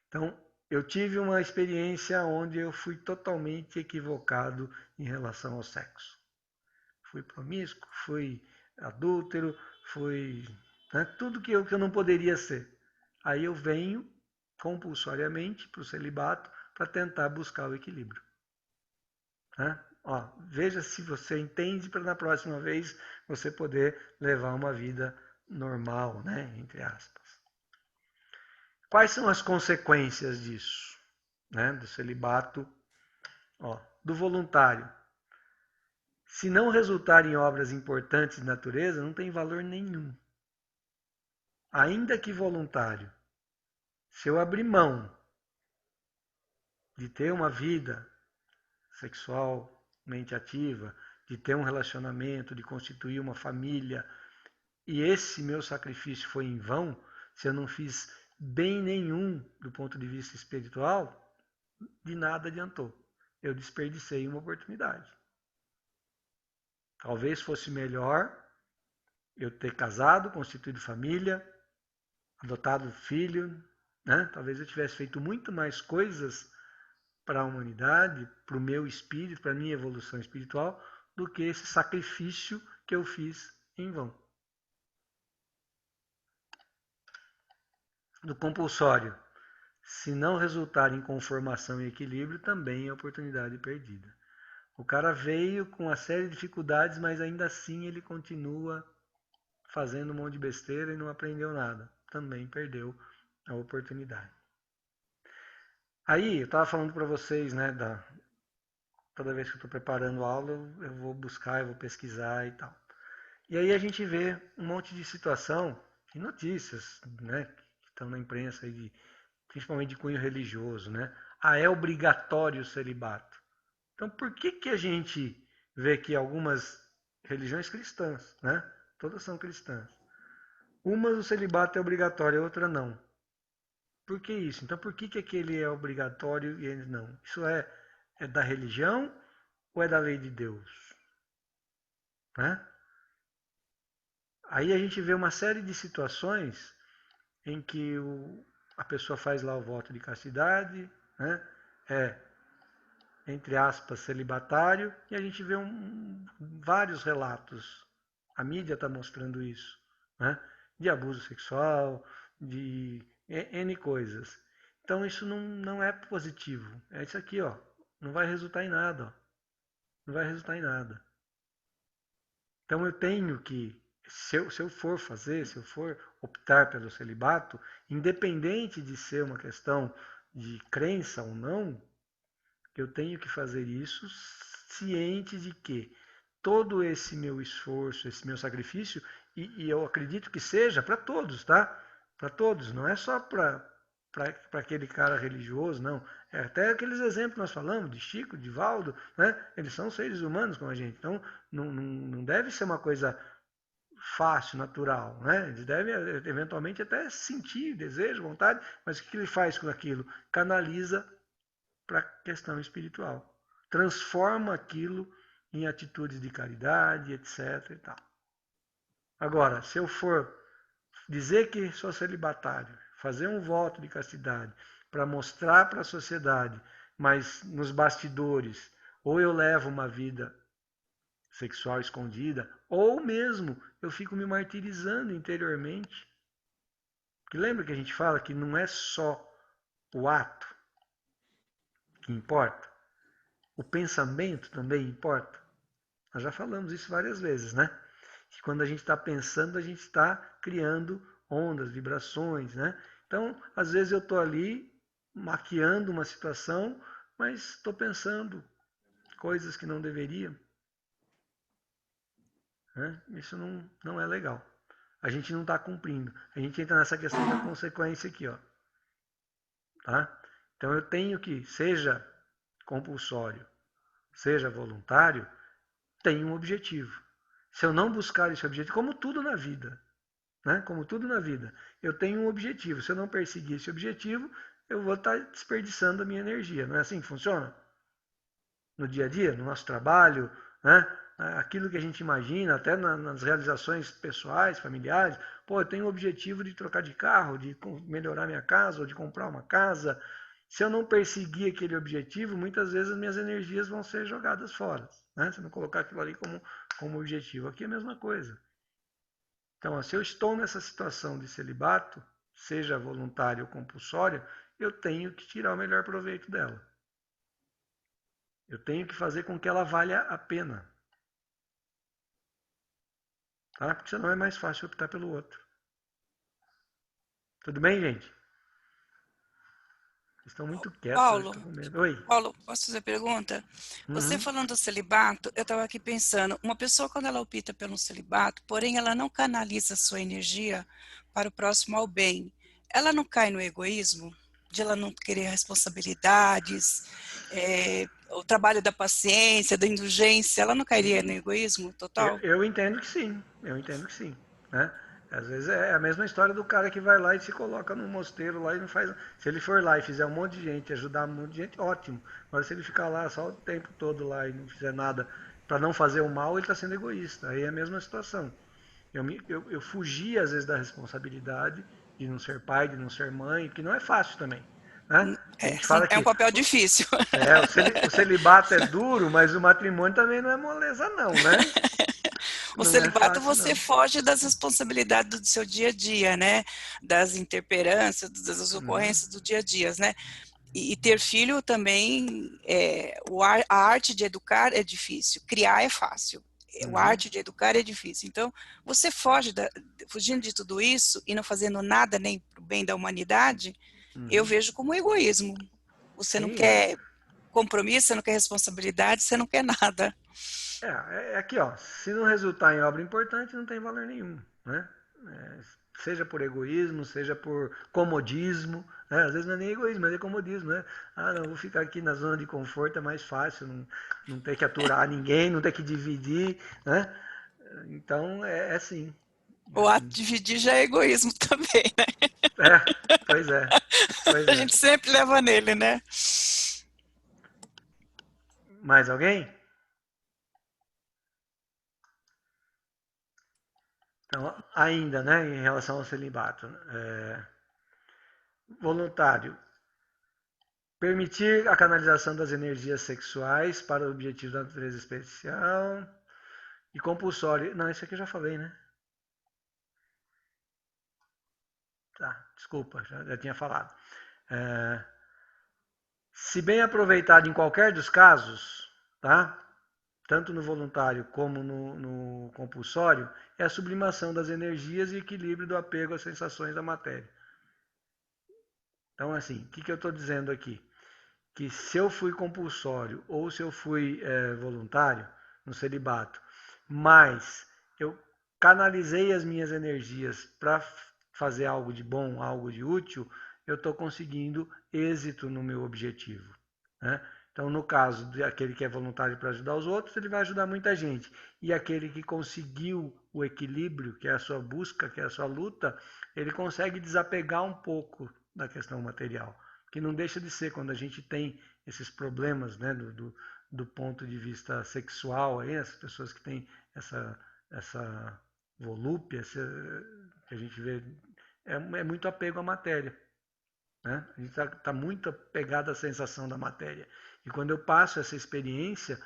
Então, eu tive uma experiência onde eu fui totalmente equivocado em relação ao sexo. Fui promíscuo, fui adúltero, fui, né, tudo que eu não poderia ser. Aí eu venho compulsoriamente para o celibato para tentar buscar o equilíbrio. Né? Ó, veja se você entende para na próxima vez você poder levar uma vida normal, né, entre aspas. Quais são as consequências disso, né, do celibato, ó, do voluntário? Se não resultar em obras importantes de natureza, não tem valor nenhum. Ainda que voluntário. Se eu abrir mão de ter uma vida sexualmente ativa, de ter um relacionamento, de constituir uma família, e esse meu sacrifício foi em vão, se eu não fiz bem nenhum do ponto de vista espiritual, de nada adiantou. eu desperdicei uma oportunidade. Talvez fosse melhor eu ter casado, constituído família, adotado filho, né? Talvez eu tivesse feito muito mais coisas para a humanidade, para o meu espírito, para a minha evolução espiritual, do que esse sacrifício que eu fiz em vão. Do compulsório, se não resultar em conformação e equilíbrio, também é oportunidade perdida. O cara veio com uma série de dificuldades, mas ainda assim ele continua fazendo um monte de besteira e não aprendeu nada. Também perdeu a oportunidade. Aí, eu estava falando para vocês, né, toda vez que eu estou preparando a aula, eu vou buscar, eu vou pesquisar e tal. E aí a gente vê um monte de situação, de notícias, né, que estão na imprensa, aí principalmente de cunho religioso, né? É obrigatório o celibato. Então, por que a gente vê que algumas religiões cristãs, né, todas são cristãs, umas o celibato é obrigatório, a outra não? Por que isso? Então, por que aquele é obrigatório e eles não? Isso é da religião ou é da lei de Deus? Né? Aí a gente vê uma série de situações em que a pessoa faz lá o voto de castidade, né? Entre aspas, celibatário, e a gente vê vários relatos. A mídia está mostrando isso, né? De abuso sexual, de N coisas. Então isso não é positivo. É isso aqui, ó. Não vai resultar em nada. Ó. Não vai resultar em nada. Então eu tenho que, se eu for fazer, se eu for optar pelo celibato, independente de ser uma questão de crença ou não, eu tenho que fazer isso ciente de que todo esse meu esforço, esse meu sacrifício, e eu acredito que seja para todos, tá? Para todos, não é só para aquele cara religioso, não. É até aqueles exemplos que nós falamos, de Chico, de Valdo, né? Eles são seres humanos como a gente. Então, não deve ser uma coisa fácil, natural, né? Eles devem eventualmente até sentir desejo, vontade, mas o que ele faz com aquilo? Canaliza para a questão espiritual. Transforma aquilo em atitudes de caridade, etc. E tal. Agora, se eu for dizer que sou celibatário, fazer um voto de castidade para mostrar para a sociedade, mas nos bastidores, ou eu levo uma vida sexual escondida, ou mesmo eu fico me martirizando interiormente. Porque lembra que a gente fala que não é só o ato que importa? O pensamento também importa? Nós já falamos isso várias vezes, né? Que quando a gente está pensando, a gente está criando ondas, vibrações, né? Então, às vezes eu estou ali maquiando uma situação, mas estou pensando coisas que não deveria. Né? Isso não é legal. A gente não está cumprindo. A gente entra nessa questão da consequência aqui, ó. Tá? Então eu tenho que, seja compulsório, seja voluntário, tem um objetivo. Se eu não buscar esse objetivo, como tudo na vida, né? Como tudo na vida, eu tenho um objetivo. Se eu não perseguir esse objetivo, eu vou estar desperdiçando a minha energia. Não é assim que funciona? No dia a dia, no nosso trabalho, né? Aquilo que a gente imagina, até nas realizações pessoais, familiares. Pô, eu tenho o objetivo de trocar de carro, de melhorar minha casa, ou de comprar uma casa. Se eu não perseguir aquele objetivo, muitas vezes as minhas energias vão ser jogadas fora. Né? Se eu não colocar aquilo ali como objetivo. Aqui é a mesma coisa. Então, se eu estou nessa situação de celibato, seja voluntária ou compulsória, eu tenho que tirar o melhor proveito dela. Eu tenho que fazer com que ela valha a pena. Tá? Porque senão é mais fácil optar pelo outro. Tudo bem, gente? Vocês estão muito quietos. Paulo, posso fazer pergunta? Você falando do celibato, eu estava aqui pensando, uma pessoa quando ela opta pelo celibato, porém ela não canaliza a sua energia para o próximo ao bem, ela não cai no egoísmo? De ela não querer responsabilidades, o trabalho da paciência, da indulgência, ela não cairia no egoísmo total? Eu entendo que sim, né? Às vezes é a mesma história do cara que vai lá e se coloca num mosteiro lá e não faz. Se ele for lá e fizer um monte de gente, ajudar um monte de gente, ótimo. Agora se ele ficar lá só o tempo todo lá e não fizer nada para não fazer o mal, ele está sendo egoísta. Aí é a mesma situação. Eu fugi às vezes da responsabilidade de não ser pai, de não ser mãe, que não é fácil também. Né? A gente fala É um que papel difícil. o celibato é duro, mas o matrimônio também não é moleza não, né? O Não é celibato, fácil, você não. foge das responsabilidades do seu dia a dia, né? Das interferências, das ocorrências do dia a dia, né? E ter filho também, a arte de educar é difícil, criar é fácil. A arte de educar é difícil. Então, você fugindo de tudo isso e não fazendo nada nem para o bem da humanidade, eu vejo como egoísmo. Você não Sim, quer compromisso, você não quer responsabilidade, você não quer nada. É aqui, ó. Se não resultar em obra importante, não tem valor nenhum, né? Seja por egoísmo, seja por comodismo, né? Às vezes não é nem egoísmo, mas é comodismo, né? Ah, não, vou ficar aqui na zona de conforto, é mais fácil, não ter que aturar ninguém, não ter que dividir, né? Então, é assim. O ato de dividir já é egoísmo também, né? Pois é. Pois A é. gente sempre leva nele, né? Mais alguém? Então, ainda, né, em relação ao celibato. Voluntário. Permitir a canalização das energias sexuais para o objetivo da natureza especial. E compulsório. Não, isso aqui eu já falei, né? Tá, desculpa, já tinha falado. Se bem aproveitado em qualquer dos casos, tá? Tanto no voluntário como no compulsório, é a sublimação das energias e equilíbrio do apego às sensações da matéria. Então, assim, o que eu estou dizendo aqui? Que se eu fui compulsório ou se eu fui voluntário no celibato, mas eu canalizei as minhas energias para fazer algo de bom, algo de útil, eu estou conseguindo êxito no meu objetivo. Né? Então, no caso daquele que é voluntário para ajudar os outros, ele vai ajudar muita gente. E aquele que conseguiu o equilíbrio, que é a sua busca, que é a sua luta, ele consegue desapegar um pouco da questão material. Que não deixa de ser quando a gente tem esses problemas, né, do ponto de vista sexual, aí, as pessoas que têm essa volúpia, que a gente vê, é muito apego à matéria. Né? A gente está muito apegado à sensação da matéria. E quando eu passo essa experiência,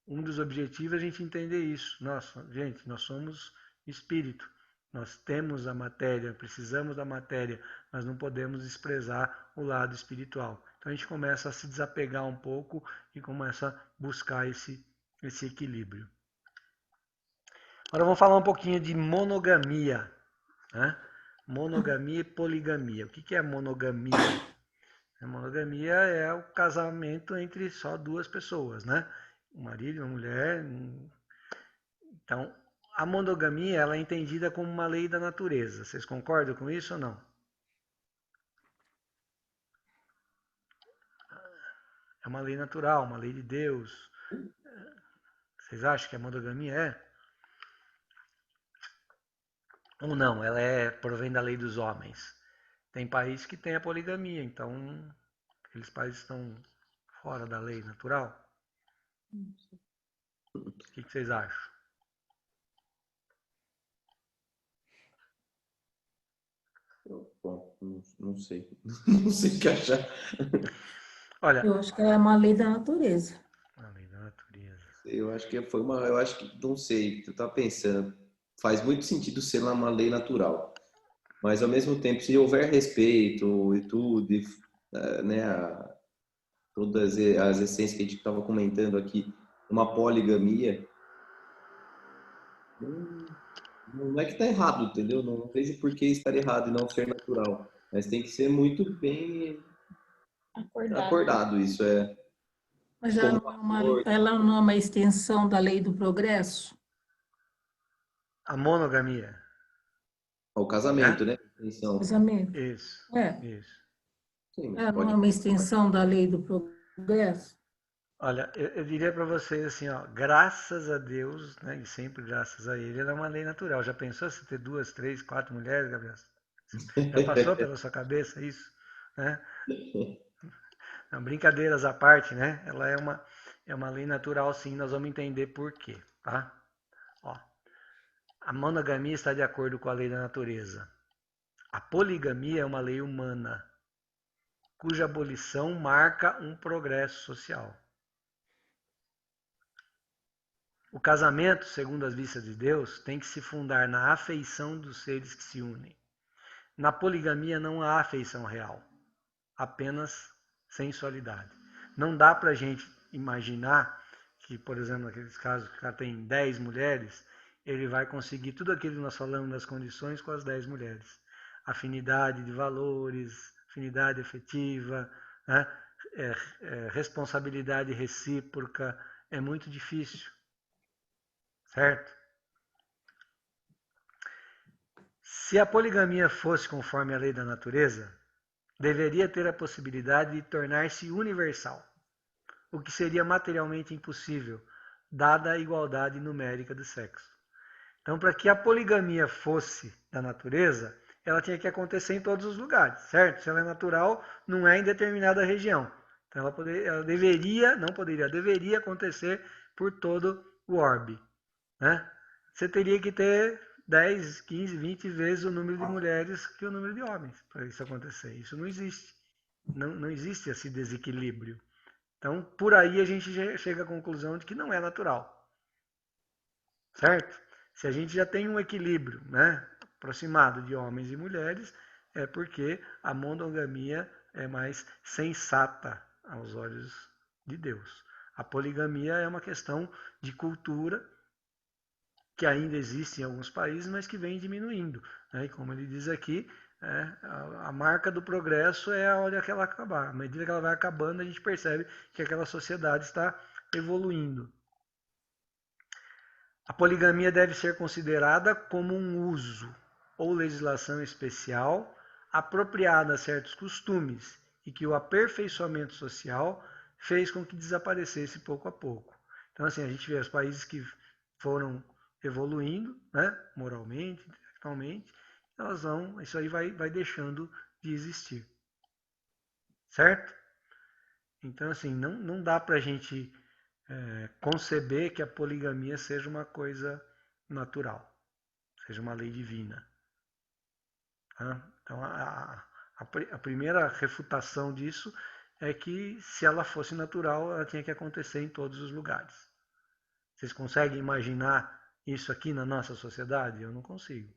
um dos objetivos é a gente entender isso. Nossa, gente, nós somos espírito. Nós temos a matéria, precisamos da matéria, mas não podemos desprezar o lado espiritual. Então a gente começa a se desapegar um pouco e começa a buscar esse equilíbrio. Agora vamos falar um pouquinho de monogamia. Né? Monogamia e poligamia. O que é monogamia? A monogamia é o casamento entre só duas pessoas, né? Um marido e uma mulher. Então, a monogamia ela é entendida como uma lei da natureza. Vocês concordam com isso ou não? É uma lei natural, uma lei de Deus. Vocês acham que a monogamia é? Ou não? Ela provém da lei dos homens. Tem países que tem a poligamia, então aqueles países estão fora da lei natural. O que vocês acham? Bom, não sei. Não sei o que achar. Olha, Eu acho que é uma lei da natureza. a lei da natureza. Eu acho que eu acho que, não sei, tu tá pensando, faz muito sentido ser uma lei natural, mas ao mesmo tempo, se houver respeito e tudo, né, todas as essências que a gente estava comentando aqui, uma poligamia, não é que tá errado, entendeu? Não vejo por que estar errado e não ser natural, mas tem que ser muito bem acordado isso, Mas como um acordo. ela não é uma extensão da lei do progresso? A monogamia. O casamento, né? Então, Casamento. Isso. É. Isso. sim, Ela não pode. é uma extensão da lei do progresso? Olha, eu diria para vocês assim, ó, graças a Deus, né, e sempre graças a Ele, ela é uma lei natural. Já pensou se ter 2, 3, 4 mulheres, Gabriel? Já passou pela sua cabeça isso? Né? Não, brincadeiras à parte, né? Ela é uma lei natural, sim. Nós vamos entender por quê, tá? Ó, a monogamia está de acordo com a lei da natureza. A poligamia é uma lei humana, cuja abolição marca um progresso social. O casamento, segundo as vistas de Deus, tem que se fundar na afeição dos seres que se unem. Na poligamia não há afeição real, apenas sensualidade. Não dá para a gente imaginar que, por exemplo, naqueles casos que o cara tem 10 mulheres, ele vai conseguir tudo aquilo que nós falamos das condições com as 10 mulheres. Afinidade de valores, afinidade afetiva, né? Responsabilidade recíproca, é muito difícil, certo? Se a poligamia fosse conforme a lei da natureza, deveria ter a possibilidade de tornar-se universal, o que seria materialmente impossível, dada a igualdade numérica do sexo. Então, para que a poligamia fosse da natureza, ela tinha que acontecer em todos os lugares, certo? Se ela é natural, não é em determinada região. Então, ela deveria, não poderia, deveria acontecer por todo o orbe. Né? Você teria que ter 10, 15, 20 vezes o número de mulheres que o número de homens para isso acontecer. Isso não existe. Não existe esse desequilíbrio. Então, por aí a gente chega à conclusão de que não é natural. Certo? Se a gente já tem um equilíbrio, né, aproximado de homens e mulheres, é porque a monogamia é mais sensata aos olhos de Deus. A poligamia é uma questão de cultura que ainda existe em alguns países, mas que vem diminuindo. Né? E como ele diz aqui, a marca do progresso é a hora que ela acabar. À medida que ela vai acabando, a gente percebe que aquela sociedade está evoluindo. A poligamia deve ser considerada como um uso ou legislação especial apropriada a certos costumes e que o aperfeiçoamento social fez com que desaparecesse pouco a pouco. Então, assim, a gente vê os países que foram evoluindo, né, moralmente, intelectualmente, isso aí vai deixando de existir. Certo? Então, assim, não dá para a gente conceber que a poligamia seja uma coisa natural, seja uma lei divina. Tá? Então, a primeira refutação disso é que, se ela fosse natural, ela tinha que acontecer em todos os lugares. Vocês conseguem imaginar isso aqui na nossa sociedade? Eu não consigo.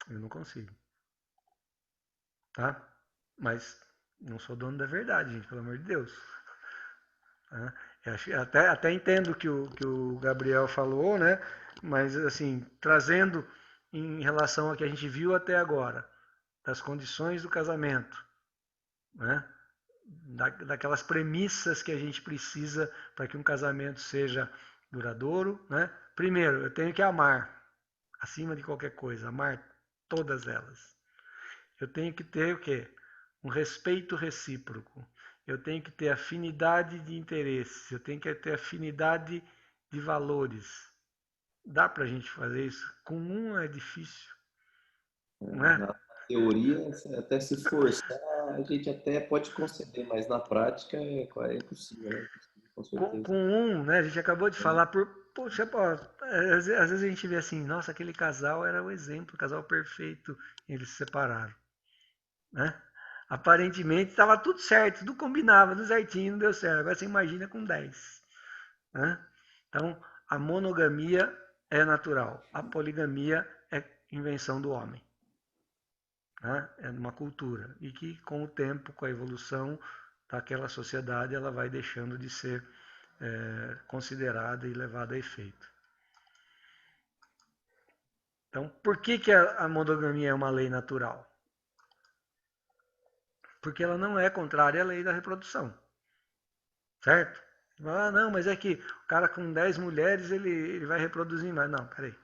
Eu não consigo. Tá? Mas não sou dono da verdade, gente, pelo amor de Deus. Tá? Até entendo o que o Gabriel falou, né? Mas, assim, trazendo em relação ao que a gente viu até agora, das condições do casamento, né? Daquelas premissas que a gente precisa para que um casamento seja duradouro, né? Primeiro, eu tenho que amar, acima de qualquer coisa, amar todas elas. Eu tenho que ter o quê? Um respeito recíproco. Eu tenho que ter afinidade de interesses. Eu tenho que ter afinidade de valores. Dá para a gente fazer isso? Com um é difícil, não é? Na teoria, até se forçar, a gente até pode conceder, mas na prática é impossível, né? Com certeza. Com um, né? A gente acabou de falar poxa, pô, às vezes a gente vê assim, nossa, aquele casal era o exemplo, o casal perfeito, e eles se separaram, né? Aparentemente estava tudo certo, tudo combinava, tudo certinho, não deu certo. Agora você imagina com 10. Né? Então, a monogamia é natural, a poligamia é invenção do homem. Né? É uma cultura. E que, com o tempo, com a evolução daquela sociedade, ela vai deixando de ser considerada e levada a efeito. Então, por que a monogamia é uma lei natural? Porque ela não é contrária à lei da reprodução. Certo? Ah, não, mas é que o cara com 10 mulheres, ele vai reproduzir mais. Não, peraí.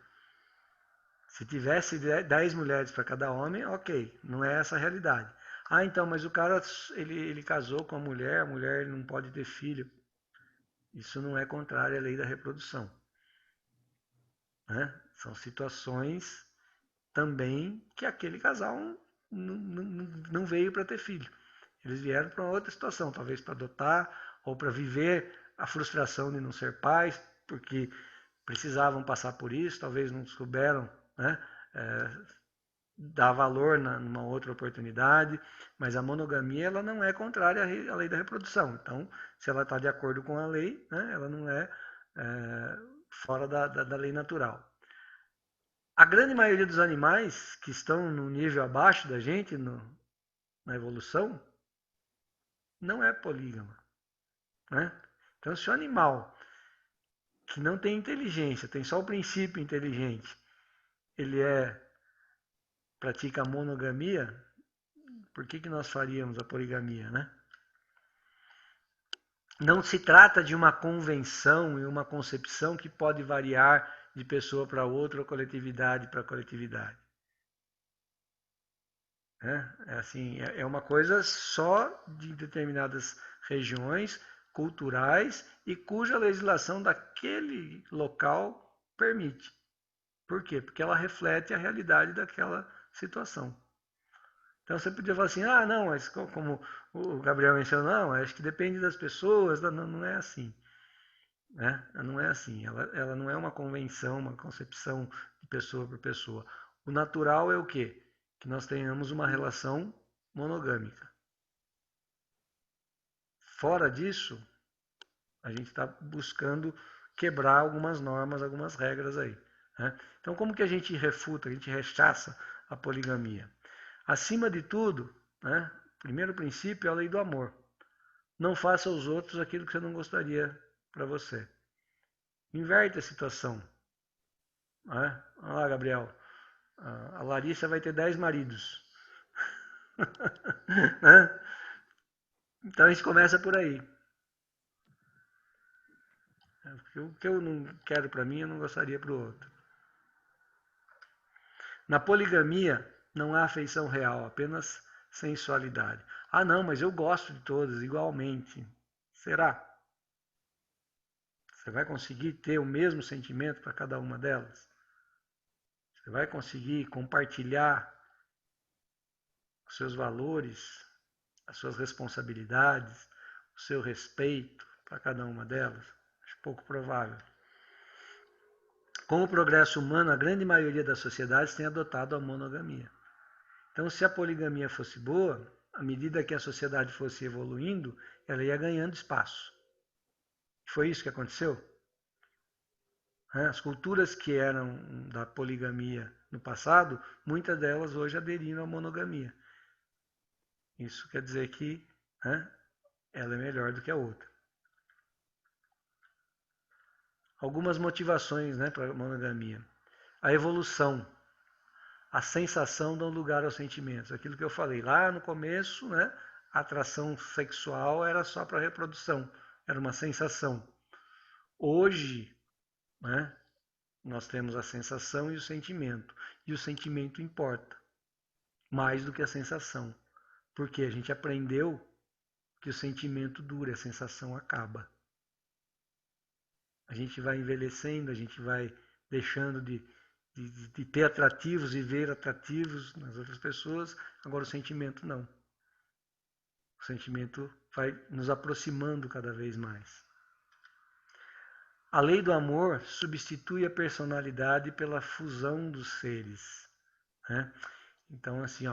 Se tivesse 10 mulheres para cada homem, ok, não é essa a realidade. Ah, então, mas o cara, ele casou com a mulher não pode ter filho. Isso não é contrário à lei da reprodução, né? São situações também que aquele casal não veio para ter filho. Eles vieram para uma outra situação, talvez para adotar ou para viver a frustração de não ser pais, porque precisavam passar por isso, talvez não souberam, né, dar valor numa outra oportunidade, mas a monogamia ela não é contrária à lei da reprodução. Então, se ela está de acordo com a lei, né, ela não é, fora da lei natural. A grande maioria dos animais que estão no nível abaixo da gente na evolução não é polígama, né? Então, se o animal que não tem inteligência, tem só o princípio inteligente, ele pratica a monogamia, por que nós faríamos a poligamia, né? Não se trata de uma convenção e uma concepção que pode variar de pessoa para outra ou coletividade para coletividade. É uma coisa só de determinadas regiões culturais e cuja legislação daquele local permite. Por quê? Porque ela reflete a realidade daquela situação. Então você podia falar assim, ah, não, mas como o Gabriel mencionou, não, acho que depende das pessoas, não é assim. Né? Não é assim, ela não é uma convenção, uma concepção de pessoa por pessoa. O natural é o quê? Que nós tenhamos uma relação monogâmica. Fora disso, a gente está buscando quebrar algumas normas, algumas regras aí. Né? Então, como que a gente refuta, a gente rechaça a poligamia? Acima de tudo, né, o primeiro princípio é a lei do amor. Não faça aos outros aquilo que você não gostaria para você. Inverte a situação. Né? Olha lá, Gabriel, a Larissa vai ter 10 maridos. Né? Então a gente começa por aí. O que eu não quero para mim, eu não gostaria para o outro. Na poligamia, não há afeição real, apenas sensualidade. Ah, não, mas eu gosto de todas igualmente. Será? Você vai conseguir ter o mesmo sentimento para cada uma delas? Você vai conseguir compartilhar os seus valores, as suas responsabilidades, o seu respeito para cada uma delas? Acho pouco provável. Com o progresso humano, a grande maioria das sociedades tem adotado a monogamia. Então, se a poligamia fosse boa, à medida que a sociedade fosse evoluindo, ela ia ganhando espaço. Foi isso que aconteceu? As culturas que eram da poligamia no passado, muitas delas hoje aderiram à monogamia. Isso quer dizer que ela é melhor do que a outra. Algumas motivações para a monogamia. A evolução. A sensação dá lugar aos sentimentos. Aquilo que eu falei lá no começo, a atração sexual era só para reprodução. Era uma sensação. Hoje, nós temos a sensação e o sentimento. E o sentimento importa mais do que a sensação. Porque a gente aprendeu que o sentimento dura, a sensação acaba. A gente vai envelhecendo, a gente vai deixando de ter atrativos e ver atrativos nas outras pessoas. Agora o sentimento não. O sentimento vai nos aproximando cada vez mais. A lei do amor substitui a personalidade pela fusão dos seres. Então, assim,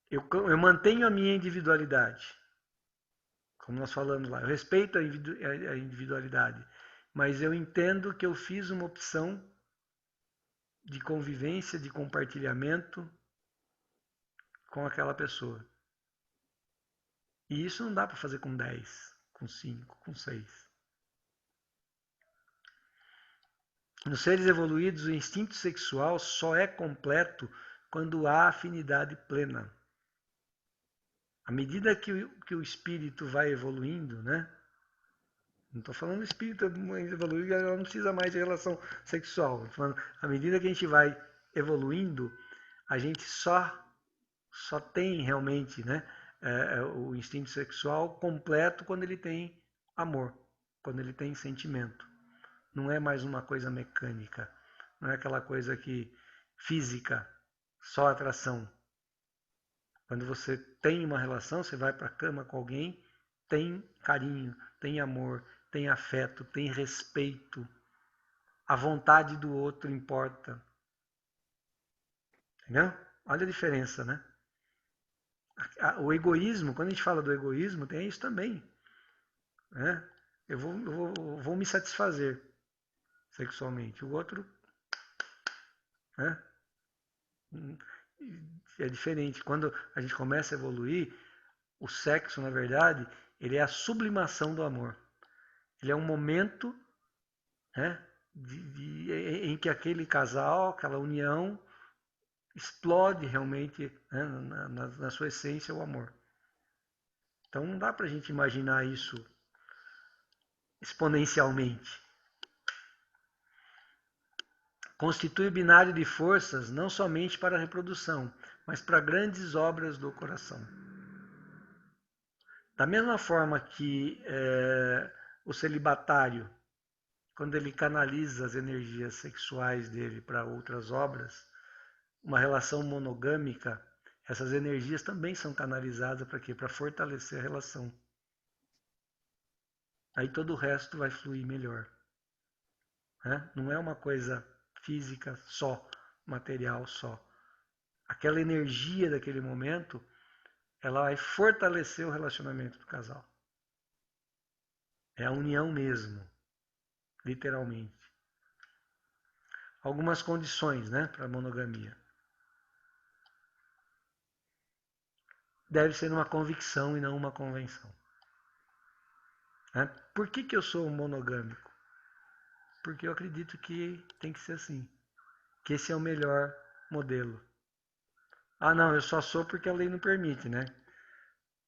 eu mantenho a minha individualidade, como nós falamos lá. Eu respeito a individualidade, mas eu entendo que eu fiz uma opção de convivência, de compartilhamento com aquela pessoa. E isso não dá para fazer com 10, com 5, com 6. Nos seres evoluídos, o instinto sexual só é completo quando há afinidade plena. À medida que o espírito vai evoluindo, não estou falando do espírito evoluir, ela não precisa mais de relação sexual. Estou falando, à medida que a gente vai evoluindo, a gente só só tem realmente, né, o instinto sexual completo quando ele tem amor, quando ele tem sentimento. Não é mais uma coisa mecânica, não é aquela coisa que física, só atração. Quando você tem uma relação, você vai para a cama com alguém, tem carinho, tem amor, tem afeto, tem respeito. A vontade do outro importa. Entendeu? Olha a diferença, né? O egoísmo, quando a gente fala do egoísmo, tem isso também. Né? Eu vou me satisfazer sexualmente. O outro, né? É diferente. Quando a gente começa a evoluir, o sexo, na verdade, ele é a sublimação do amor. Ele é um momento, né, em que aquele casal, aquela união, explode realmente, né, na sua essência o amor. Então não dá para a gente imaginar isso exponencialmente. Constitui o binário de forças não somente para a reprodução, mas para grandes obras do coração. Da mesma forma que o celibatário, quando ele canaliza as energias sexuais dele para outras obras, uma relação monogâmica, essas energias também são canalizadas para quê? Para fortalecer a relação. Aí todo o resto vai fluir melhor. Né? Não é uma coisa física só, material só. Aquela energia daquele momento, ela vai fortalecer o relacionamento do casal. É a união mesmo, literalmente. Algumas condições, né, para a monogamia. Deve ser uma convicção e não uma convenção. Né? Por que eu sou monogâmico? Porque eu acredito que tem que ser assim. Que esse é o melhor modelo. Ah, não, eu só sou porque a lei não permite, né?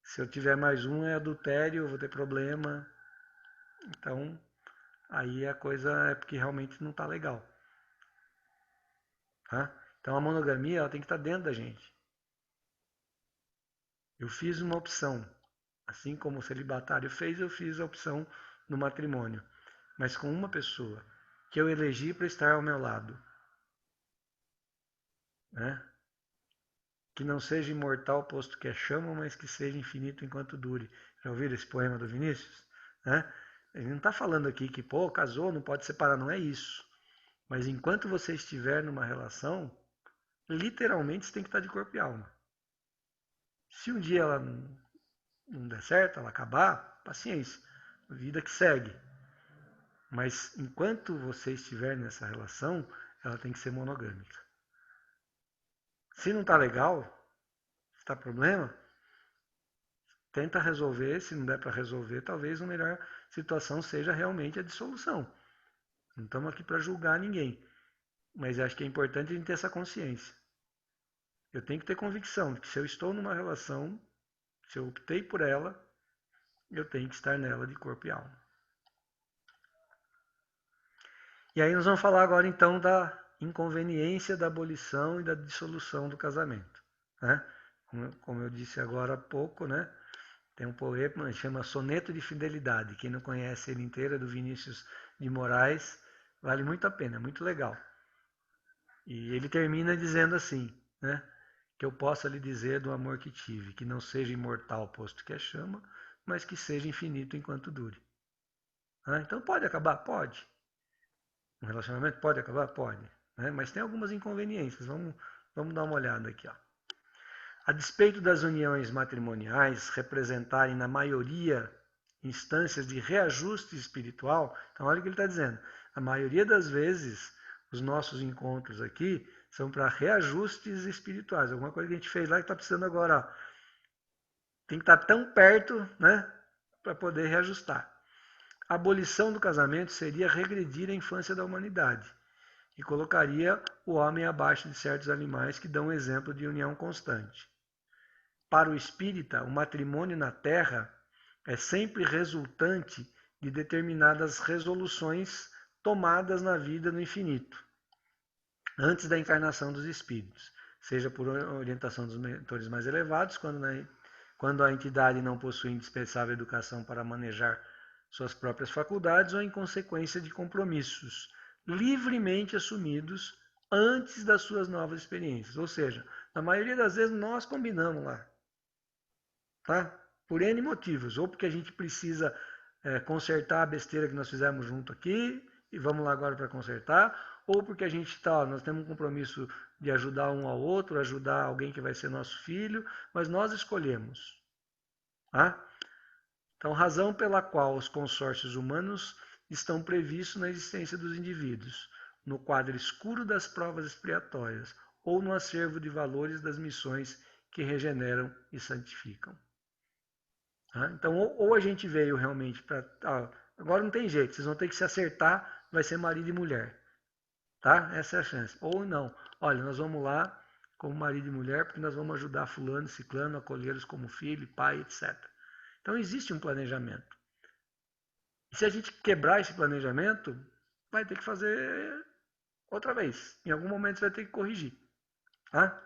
Se eu tiver mais um é adultério, eu vou ter problema. Então, aí a coisa é porque realmente não está legal. Tá? Então a monogamia ela tem que estar dentro da gente. Eu fiz uma opção. Assim como o celibatário fez, eu fiz a opção no matrimônio. Mas com uma pessoa que eu elegi para estar ao meu lado. Né? Que não seja imortal, posto que é chama, mas que seja infinito enquanto dure. Já ouviram esse poema do Vinícius? Né? Ele não está falando aqui que, pô, casou, não pode separar, não é isso. Mas enquanto você estiver numa relação, literalmente você tem que estar de corpo e alma. Se um dia ela não der certo, ela acabar, paciência, vida que segue. Mas enquanto você estiver nessa relação, ela tem que ser monogâmica. Se não está legal, se está problema, tenta resolver. Se não der para resolver, talvez a melhor situação seja realmente a dissolução. Não estamos aqui para julgar ninguém, mas acho que é importante a gente ter essa consciência. Eu tenho que ter convicção de que se eu estou numa relação, se eu optei por ela, eu tenho que estar nela de corpo e alma. E aí nós vamos falar agora então da inconveniência da abolição e da dissolução do casamento. Né? Como eu disse agora há pouco, né? Tem um poema que chama Soneto de Fidelidade. Quem não conhece ele inteiro é do Vinícius de Moraes. Vale muito a pena, é muito legal. E ele termina dizendo assim, né? Que eu possa lhe dizer do amor que tive, que não seja imortal, posto que é chama, mas que seja infinito enquanto dure. Então pode acabar? Pode. Um relacionamento pode acabar? Pode. Né? Mas tem algumas inconveniências. Vamos dar uma olhada aqui. Ó. A despeito das uniões matrimoniais representarem, na maioria, instâncias de reajuste espiritual, então olha o que ele está dizendo. A maioria das vezes, os nossos encontros aqui são para reajustes espirituais. Alguma coisa que a gente fez lá que está precisando agora. Ó. Tem que estar tão perto, né, para poder reajustar. A abolição do casamento seria regredir a infância da humanidade e colocaria o homem abaixo de certos animais que dão exemplo de união constante. Para o espírita, o matrimônio na Terra é sempre resultante de determinadas resoluções tomadas na vida no infinito, antes da encarnação dos espíritos, seja por orientação dos mentores mais elevados, quando a entidade não possui indispensável educação para manejar suas próprias faculdades, ou em consequência de compromissos livremente assumidos antes das suas novas experiências. Ou seja, na maioria das vezes nós combinamos lá, tá? Por N motivos, ou porque a gente precisa consertar a besteira que nós fizemos junto aqui, e vamos lá agora para consertar, ou porque a gente nós temos um compromisso de ajudar um ao outro, ajudar alguém que vai ser nosso filho, mas nós escolhemos. Tá? Então, razão pela qual os consórcios humanos estão previstos na existência dos indivíduos, no quadro escuro das provas expiatórias, ou no acervo de valores das missões que regeneram e santificam. Tá? Então, ou a gente veio realmente para... agora não tem jeito, vocês vão ter que se acertar, vai ser marido e mulher. Tá? Essa é a chance. Ou não, olha, nós vamos lá como marido e mulher, porque nós vamos ajudar fulano e ciclano, acolhê-los como filho, pai, etc. Então, existe um planejamento. E se a gente quebrar esse planejamento, vai ter que fazer outra vez. Em algum momento você vai ter que corrigir. Tá?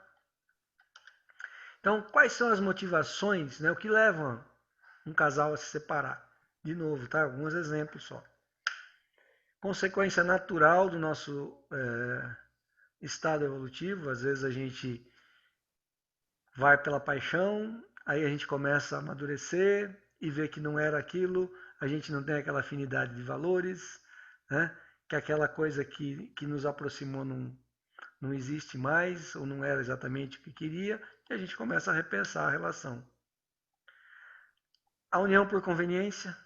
Então, quais são as motivações, né, o que leva um casal a se separar? De novo, tá? Alguns exemplos só. Consequência natural do nosso estado evolutivo. Às vezes a gente vai pela paixão, aí a gente começa a amadurecer e vê que não era aquilo, a gente não tem aquela afinidade de valores, né? Que aquela coisa que nos aproximou não existe mais, ou não era exatamente o que queria, e a gente começa a repensar a relação. A união por conveniência.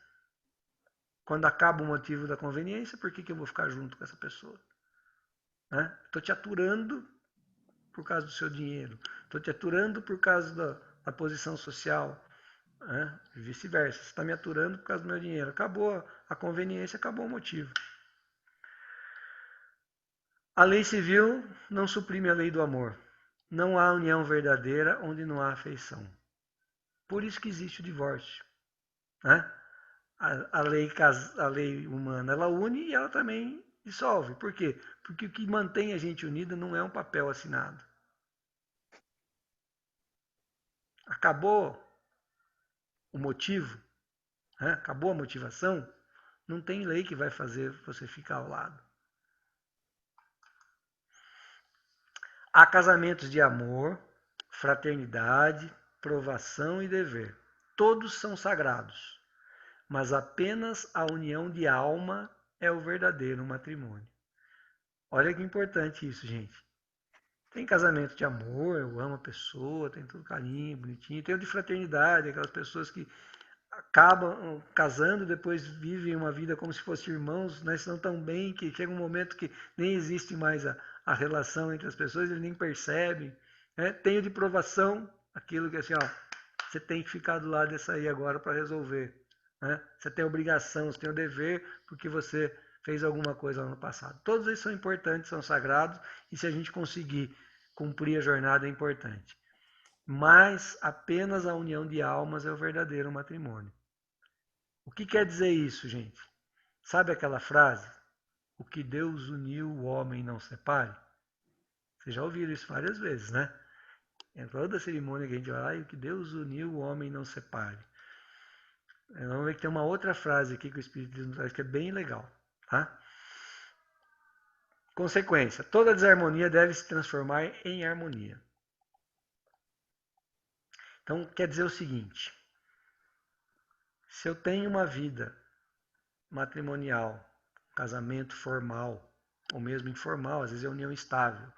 Quando acaba o motivo da conveniência, por que eu vou ficar junto com essa pessoa? Estou te aturando por causa do seu dinheiro. Estou te aturando por causa da posição social. Vice-versa. Você está me aturando por causa do meu dinheiro. Acabou a conveniência, acabou o motivo. A lei civil não suprime a lei do amor. Não há união verdadeira onde não há afeição. Por isso que existe o divórcio. A lei humana, ela une e ela também dissolve. Por quê? Porque o que mantém a gente unida não é um papel assinado. Acabou o motivo, acabou a motivação, não tem lei que vai fazer você ficar ao lado. Há casamentos de amor, fraternidade, provação e dever. Todos são sagrados, mas apenas a união de alma é o verdadeiro matrimônio. Olha que importante isso, gente. Tem casamento de amor, eu amo a pessoa, tem tudo carinho, bonitinho. Tem o de fraternidade, aquelas pessoas que acabam casando, depois vivem uma vida como se fossem irmãos, né? Se não tão bem, que chega um momento que nem existe mais a relação entre as pessoas, eles nem percebem. Né? Tem o de provação, aquilo que assim, você tem que ficar do lado dessa aí agora para resolver. Né? Você tem a obrigação, você tem o dever, porque você fez alguma coisa no passado. Todos eles são importantes, são sagrados, e se a gente conseguir cumprir a jornada é importante. Mas apenas a união de almas é o verdadeiro matrimônio. O que quer dizer isso, gente? Sabe aquela frase? O que Deus uniu, o homem não separe? Vocês já ouviram isso várias vezes, né? Em toda a cerimônia que a gente vai lá, o que Deus uniu, o homem não separe. Vamos ver que tem uma outra frase aqui que o Espiritismo traz que é bem legal. Tá? Consequência, toda desarmonia deve se transformar em harmonia. Então, quer dizer o seguinte, se eu tenho uma vida matrimonial, casamento formal, ou mesmo informal, às vezes é união estável,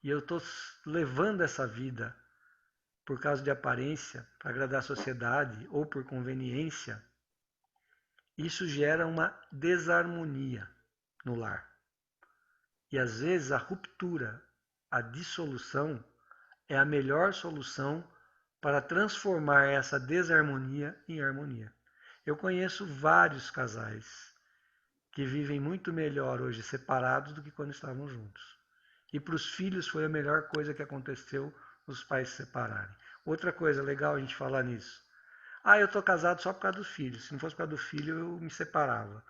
e eu estou levando essa vida por causa de aparência, para agradar a sociedade, ou por conveniência, isso gera uma desarmonia no lar. E às vezes a ruptura, a dissolução, é a melhor solução para transformar essa desarmonia em harmonia. Eu conheço vários casais que vivem muito melhor hoje separados do que quando estavam juntos. E para os filhos foi a melhor coisa que aconteceu os pais se separarem. Outra coisa legal a gente falar nisso. Eu estou casado só por causa dos filhos. Se não fosse por causa do filho, eu me separava.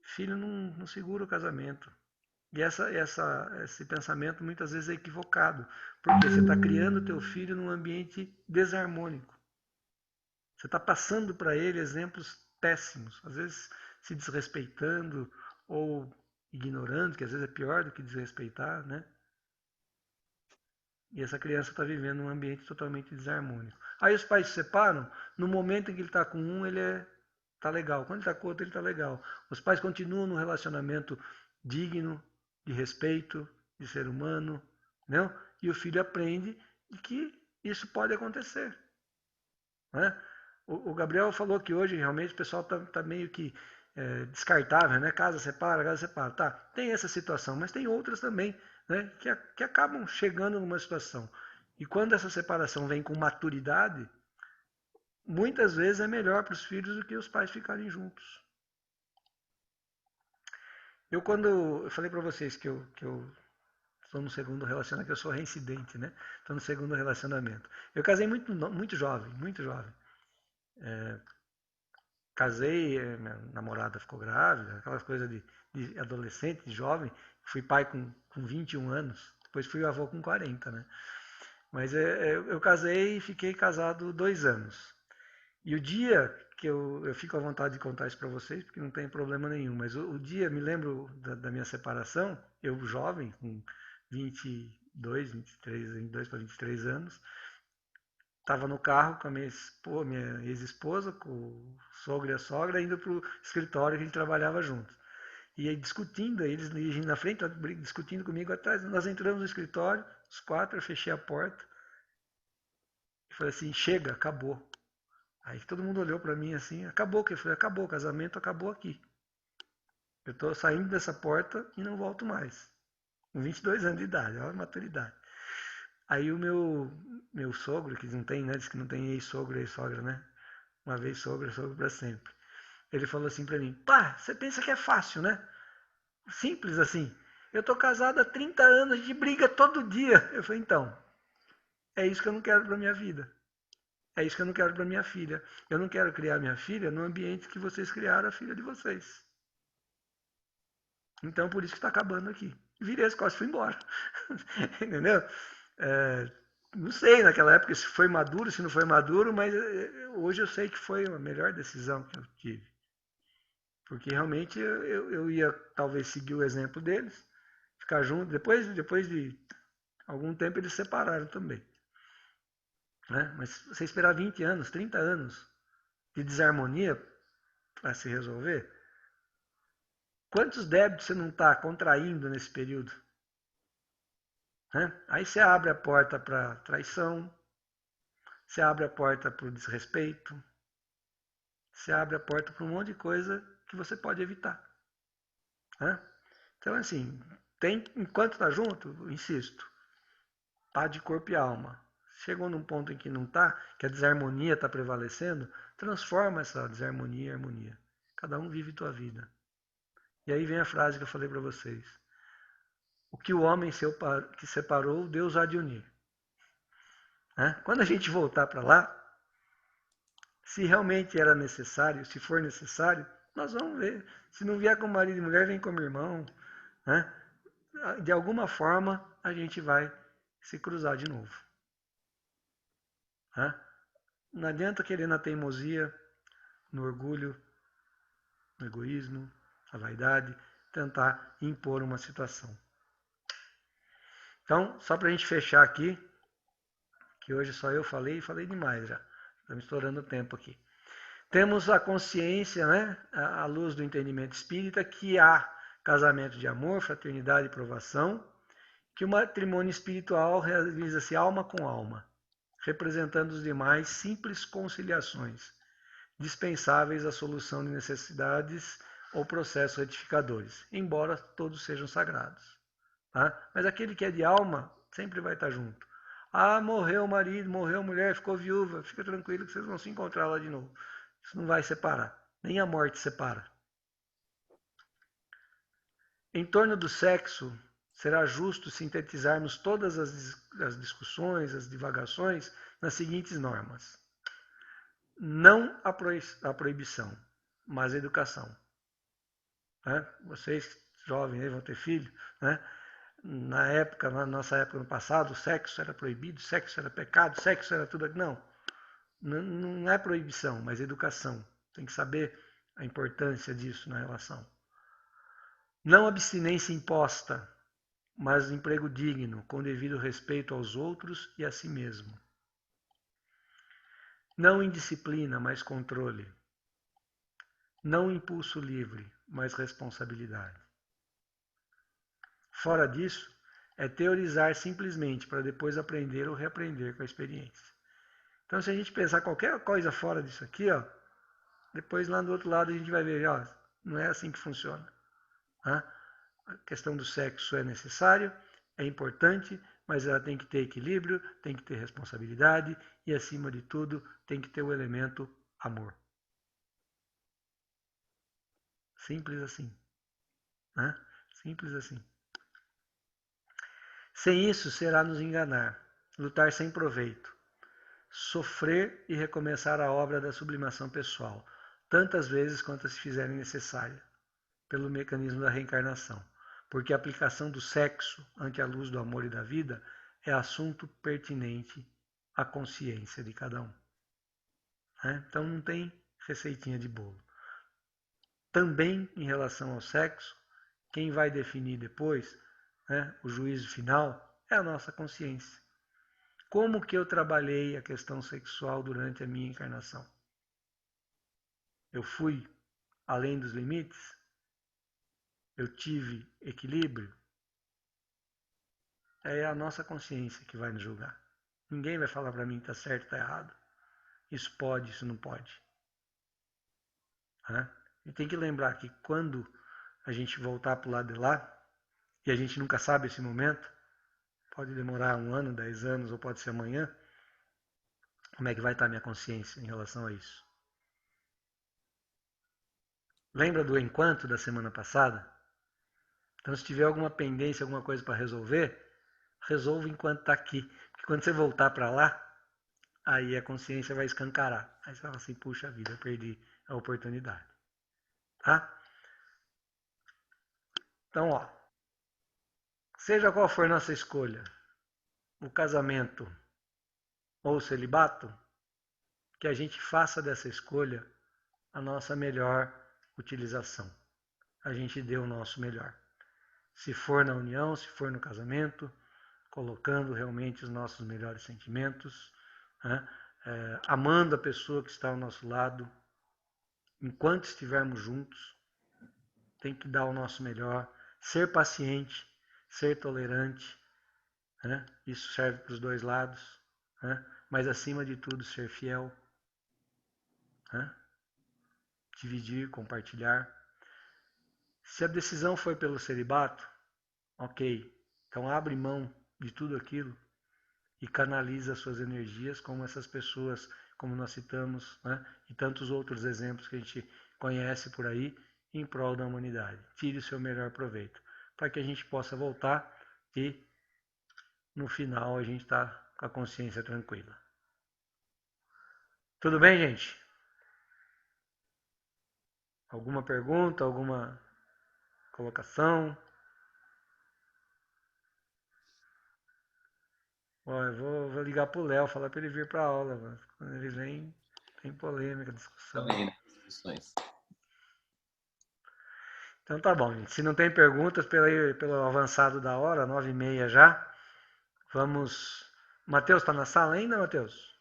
Filho não segura o casamento. E esse pensamento muitas vezes é equivocado, porque você está criando o teu filho num ambiente desarmônico. Você está passando para ele exemplos péssimos, às vezes se desrespeitando ou ignorando, que às vezes é pior do que desrespeitar, né? E essa criança está vivendo num ambiente totalmente desarmônico. Aí os pais se separam, no momento em que ele está com um, ele está legal. Quando ele está com outro, ele está legal. Os pais continuam num relacionamento digno, de respeito, de ser humano, não? E o filho aprende que isso pode acontecer. Né? O Gabriel falou que hoje realmente o pessoal está meio que descartável, né? Casa separa, tá? Tem essa situação, mas tem outras também, né? Que acabam chegando numa situação. E quando essa separação vem com maturidade, muitas vezes é melhor para os filhos do que os pais ficarem juntos. Quando eu falei para vocês que eu estou no segundo relacionamento, que eu sou reincidente, né? Estou no segundo relacionamento. Eu casei muito jovem, muito jovem. Casei, minha namorada ficou grávida, aquelas coisas de adolescente, de jovem. Fui pai com 21 anos, depois fui avô com 40, né? Mas eu casei e fiquei casado 2 anos. E o dia que eu fico à vontade de contar isso para vocês, porque não tem problema nenhum, mas o dia, me lembro da minha separação, eu jovem, com 22 para 23 anos, estava no carro com a minha ex-esposa, com o sogro e a sogra, indo para o escritório que a gente trabalhava junto. E aí discutindo, eles dirigindo na frente, discutindo comigo atrás. Nós entramos no escritório, os 4, eu fechei a porta e falei assim, chega, acabou. Aí todo mundo olhou para mim assim, acabou, que eu falei, acabou, o casamento acabou aqui. Eu estou saindo dessa porta e não volto mais. Com 22 anos de idade, olha a maturidade. Aí o meu sogro, que não tem, né, diz que não tem ex-sogro e ex-sogra, né? Uma vez sogro, sogro para sempre. Ele falou assim para mim, pá, você pensa que é fácil, né? Simples assim. Eu estou casado há 30 anos, a gente briga todo dia. Eu falei, então, é isso que eu não quero para minha vida. É isso que eu não quero para minha filha. Eu não quero criar minha filha no ambiente que vocês criaram a filha de vocês. Então, por isso que está acabando aqui. Virei as costas e fui embora. Entendeu? Não sei naquela época se foi maduro, se não foi maduro, mas hoje eu sei que foi a melhor decisão que eu tive. Porque realmente eu ia talvez seguir o exemplo deles, ficar junto. Depois de algum tempo eles se separaram também. Né? Mas você esperar 20 anos, 30 anos de desarmonia para se resolver, quantos débitos você não está contraindo nesse período? Né? Aí você abre a porta para traição, você abre a porta para o desrespeito, você abre a porta para um monte de coisa que você pode evitar. Né? Então, assim, enquanto está junto, insisto, paz de corpo e alma. Chegou num ponto em que não está, que a desarmonia está prevalecendo, transforma essa desarmonia em harmonia. Cada um vive tua vida. E aí vem a frase que eu falei para vocês. O que o homem que separou, Deus há de unir. Né? Quando a gente voltar para lá, se realmente era necessário, se for necessário, nós vamos ver. Se não vier com marido e mulher, vem como irmão. Né? De alguma forma, a gente vai se cruzar de novo. Né? Não adianta querer na teimosia, no orgulho, no egoísmo, na vaidade, tentar impor uma situação. Então, só para a gente fechar aqui, que hoje só eu falei e falei demais já. Estamos estourando o tempo aqui. Temos a consciência, né, à luz do entendimento espírita, que há casamento de amor, fraternidade e provação, que o matrimônio espiritual realiza-se alma com alma, representando os demais simples conciliações, dispensáveis à solução de necessidades ou processos retificadores, embora todos sejam sagrados. Tá? Mas aquele que é de alma sempre vai estar junto. Ah, morreu o marido, morreu a mulher, ficou viúva, fica tranquilo que vocês vão se encontrar lá de novo. Isso não vai separar, nem a morte separa. Em torno do sexo, será justo sintetizarmos todas as discussões, as divagações, nas seguintes normas. Não a proibição, mas a educação. Vocês jovens aí vão ter filho, né? Na nossa época, no passado, o sexo era proibido, o sexo era pecado, o sexo era tudo. Não é proibição, mas educação. Tem que saber a importância disso na relação. Não abstinência imposta, mas emprego digno, com devido respeito aos outros e a si mesmo. Não indisciplina, mas controle. Não impulso livre, mas responsabilidade. Fora disso, é teorizar simplesmente para depois aprender ou reaprender com a experiência. Então, se a gente pensar qualquer coisa fora disso aqui, ó, depois lá do outro lado a gente vai ver, ó, não é assim que funciona. Tá? A questão do sexo é necessário, é importante, mas ela tem que ter equilíbrio, tem que ter responsabilidade e, acima de tudo, tem que ter o elemento amor. Simples assim. Né? Simples assim. Sem isso, será nos enganar, lutar sem proveito, sofrer e recomeçar a obra da sublimação pessoal, tantas vezes quanto se fizerem necessária, pelo mecanismo da reencarnação, porque a aplicação do sexo ante a luz do amor e da vida é assunto pertinente à consciência de cada um. Então não tem receitinha de bolo. Também em relação ao sexo, quem vai definir depois, o juízo final, é a nossa consciência. Como que eu trabalhei a questão sexual durante a minha encarnação? Eu fui além dos limites? Eu tive equilíbrio? É a nossa consciência que vai nos julgar. Ninguém vai falar para mim que está certo, está errado. Isso pode, isso não pode. E tem que lembrar que quando a gente voltar para o lado de lá, e a gente nunca sabe esse momento, pode demorar 1 ano, 10 anos, ou pode ser amanhã, como é que vai estar a minha consciência em relação a isso? Lembra do enquanto da semana passada? Então, se tiver alguma pendência, alguma coisa para resolver, resolva enquanto está aqui. Porque quando você voltar para lá, aí a consciência vai escancarar. Aí você fala assim, puxa vida, eu perdi a oportunidade. Tá? Então, ó, seja qual for nossa escolha, o casamento ou o celibato, que a gente faça dessa escolha a nossa melhor utilização. A gente dê o nosso melhor. Se for na união, se for no casamento, colocando realmente os nossos melhores sentimentos, amando a pessoa que está ao nosso lado, enquanto estivermos juntos, tem que dar o nosso melhor, ser paciente, ser tolerante, isso serve para os dois lados, mas acima de tudo ser fiel, dividir, compartilhar. Se a decisão foi pelo celibato, ok, então abre mão de tudo aquilo e canaliza suas energias como essas pessoas, como nós citamos, e tantos outros exemplos que a gente conhece por aí, em prol da humanidade. Tire o seu melhor proveito, para que a gente possa voltar e, no final, a gente está com a consciência tranquila. Tudo bem, gente? Alguma pergunta, alguma colocação? Ó, eu vou ligar pro Léo, falar para ele vir para a aula. Mano. Quando ele vem, tem polêmica, discussão. Também, né? Discussões. Então tá bom, gente. Se não tem perguntas pelo avançado da hora, 9h30 já, vamos... Matheus, está na sala ainda, Matheus?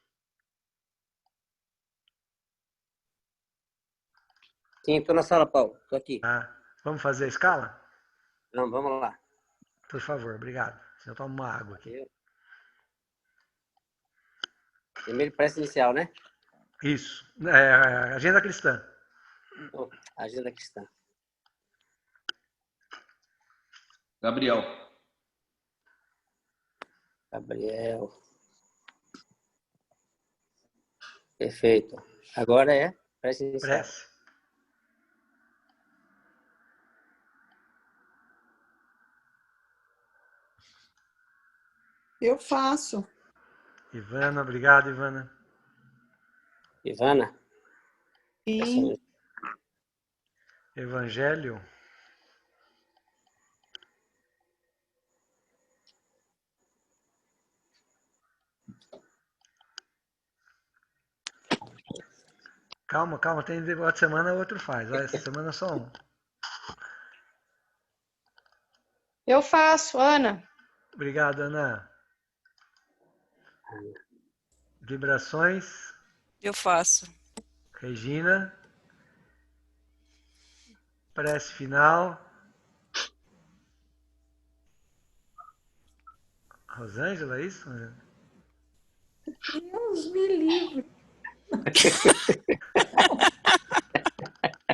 Sim, estou na sala, Paulo. Estou aqui. Vamos fazer a escala? Não, vamos lá. Por favor, obrigado. Eu tomo uma água aqui. Primeiro prece inicial, né? Isso. Agenda cristã. Agenda cristã. Gabriel. Perfeito. Agora é prece inicial. Prece. Eu faço. Ivana, obrigado, Ivana. Ivana? Sim. Evangelho. Calma, calma, tem outra semana, outro faz. Vai, essa semana é só um. Eu faço, Ana. Obrigado, Ana. Vibrações, Eu faço. Regina. Prece final. Rosângela, é isso? Deus me livre.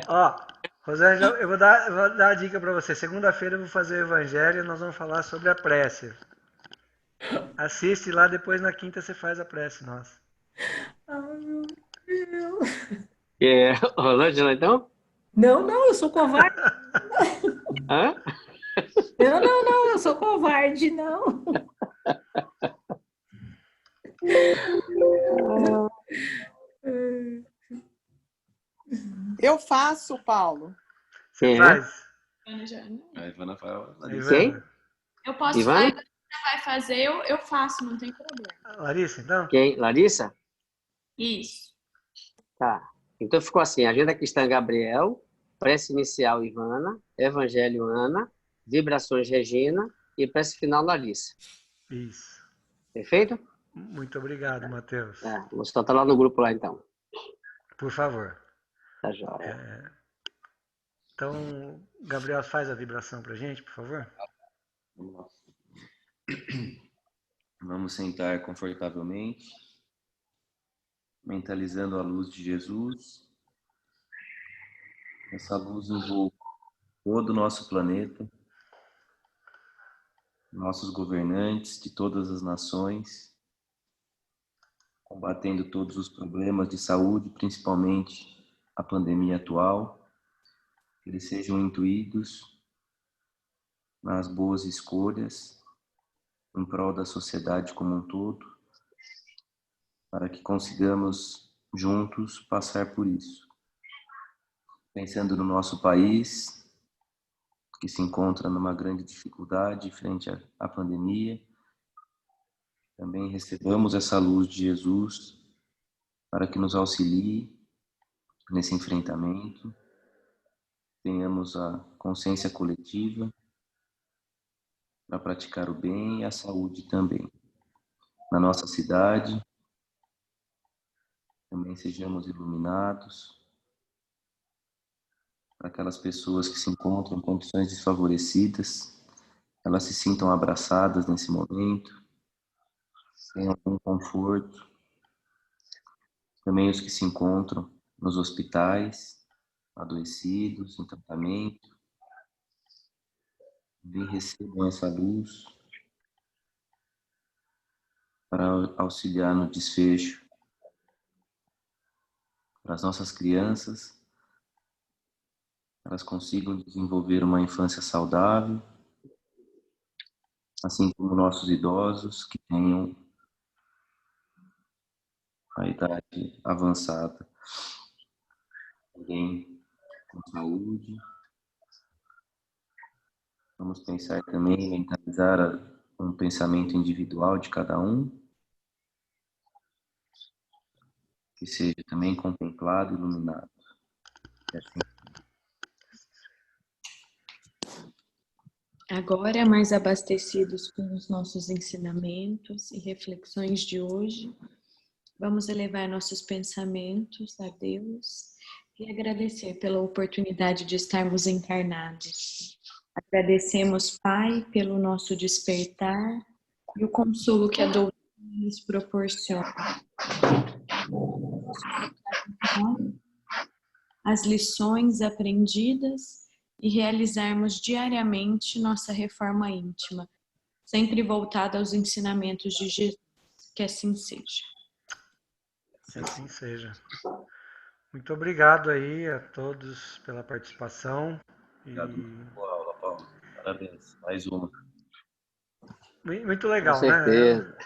Ó, Rosângela, eu vou dar a dica para você. Segunda-feira eu vou fazer o evangelho e nós vamos falar sobre a prece. Assiste lá, depois na quinta você faz a prece, nossa. Ai, meu Deus. Rosângela, então? Não, eu sou covarde. Hã? Não, eu sou covarde, não. Eu faço, Paulo. Você Quem é? faz? A Ivana fala. Ivana. Quem? Eu posso Ivana? fazer, você vai fazer, eu faço, não tem problema. Larissa, então? Quem? Larissa? Isso. Tá. Então ficou assim: agenda cristã Gabriel, prece inicial Ivana, evangelho Ana, vibrações Regina e prece final Larissa. Isso. Perfeito? Muito obrigado, Matheus. Vou soltar lá no grupo lá então. Por favor. Tá joia. Então, Gabriel, faz a vibração pra gente, por favor. Vamos lá. Vamos sentar confortavelmente, mentalizando a luz de Jesus. Essa luz envolve todo o nosso planeta, nossos governantes de todas as nações, combatendo todos os problemas de saúde, principalmente a pandemia atual, que eles sejam intuídos nas boas escolhas em prol da sociedade como um todo, para que consigamos juntos passar por isso. Pensando no nosso país, que se encontra numa grande dificuldade frente à pandemia, também recebamos essa luz de Jesus para que nos auxilie nesse enfrentamento, tenhamos a consciência coletiva para praticar o bem e a saúde também. Na nossa cidade, também sejamos iluminados, para aquelas pessoas que se encontram em condições desfavorecidas, elas se sintam abraçadas nesse momento, tenham algum conforto. Também os que se encontram nos hospitais, adoecidos, em tratamento, também recebam essa luz para auxiliar no desfecho para as nossas crianças, elas consigam desenvolver uma infância saudável, assim como nossos idosos que tenham a idade avançada, também com saúde. Vamos pensar também, mentalizar um pensamento individual de cada um, que seja também contemplado e iluminado. E assim, Agora, mais abastecidos com os nossos ensinamentos e reflexões de hoje, vamos elevar nossos pensamentos a Deus e agradecer pela oportunidade de estarmos encarnados. Agradecemos, Pai, pelo nosso despertar e o consolo que a doutrina nos proporciona. As lições aprendidas e realizarmos diariamente nossa reforma íntima, sempre voltada aos ensinamentos de Jesus. Que assim seja. Que assim seja. Muito obrigado aí a todos pela participação. obrigado. Boa aula, Paulo. Parabéns. Mais uma. Muito Com legal, né? certeza.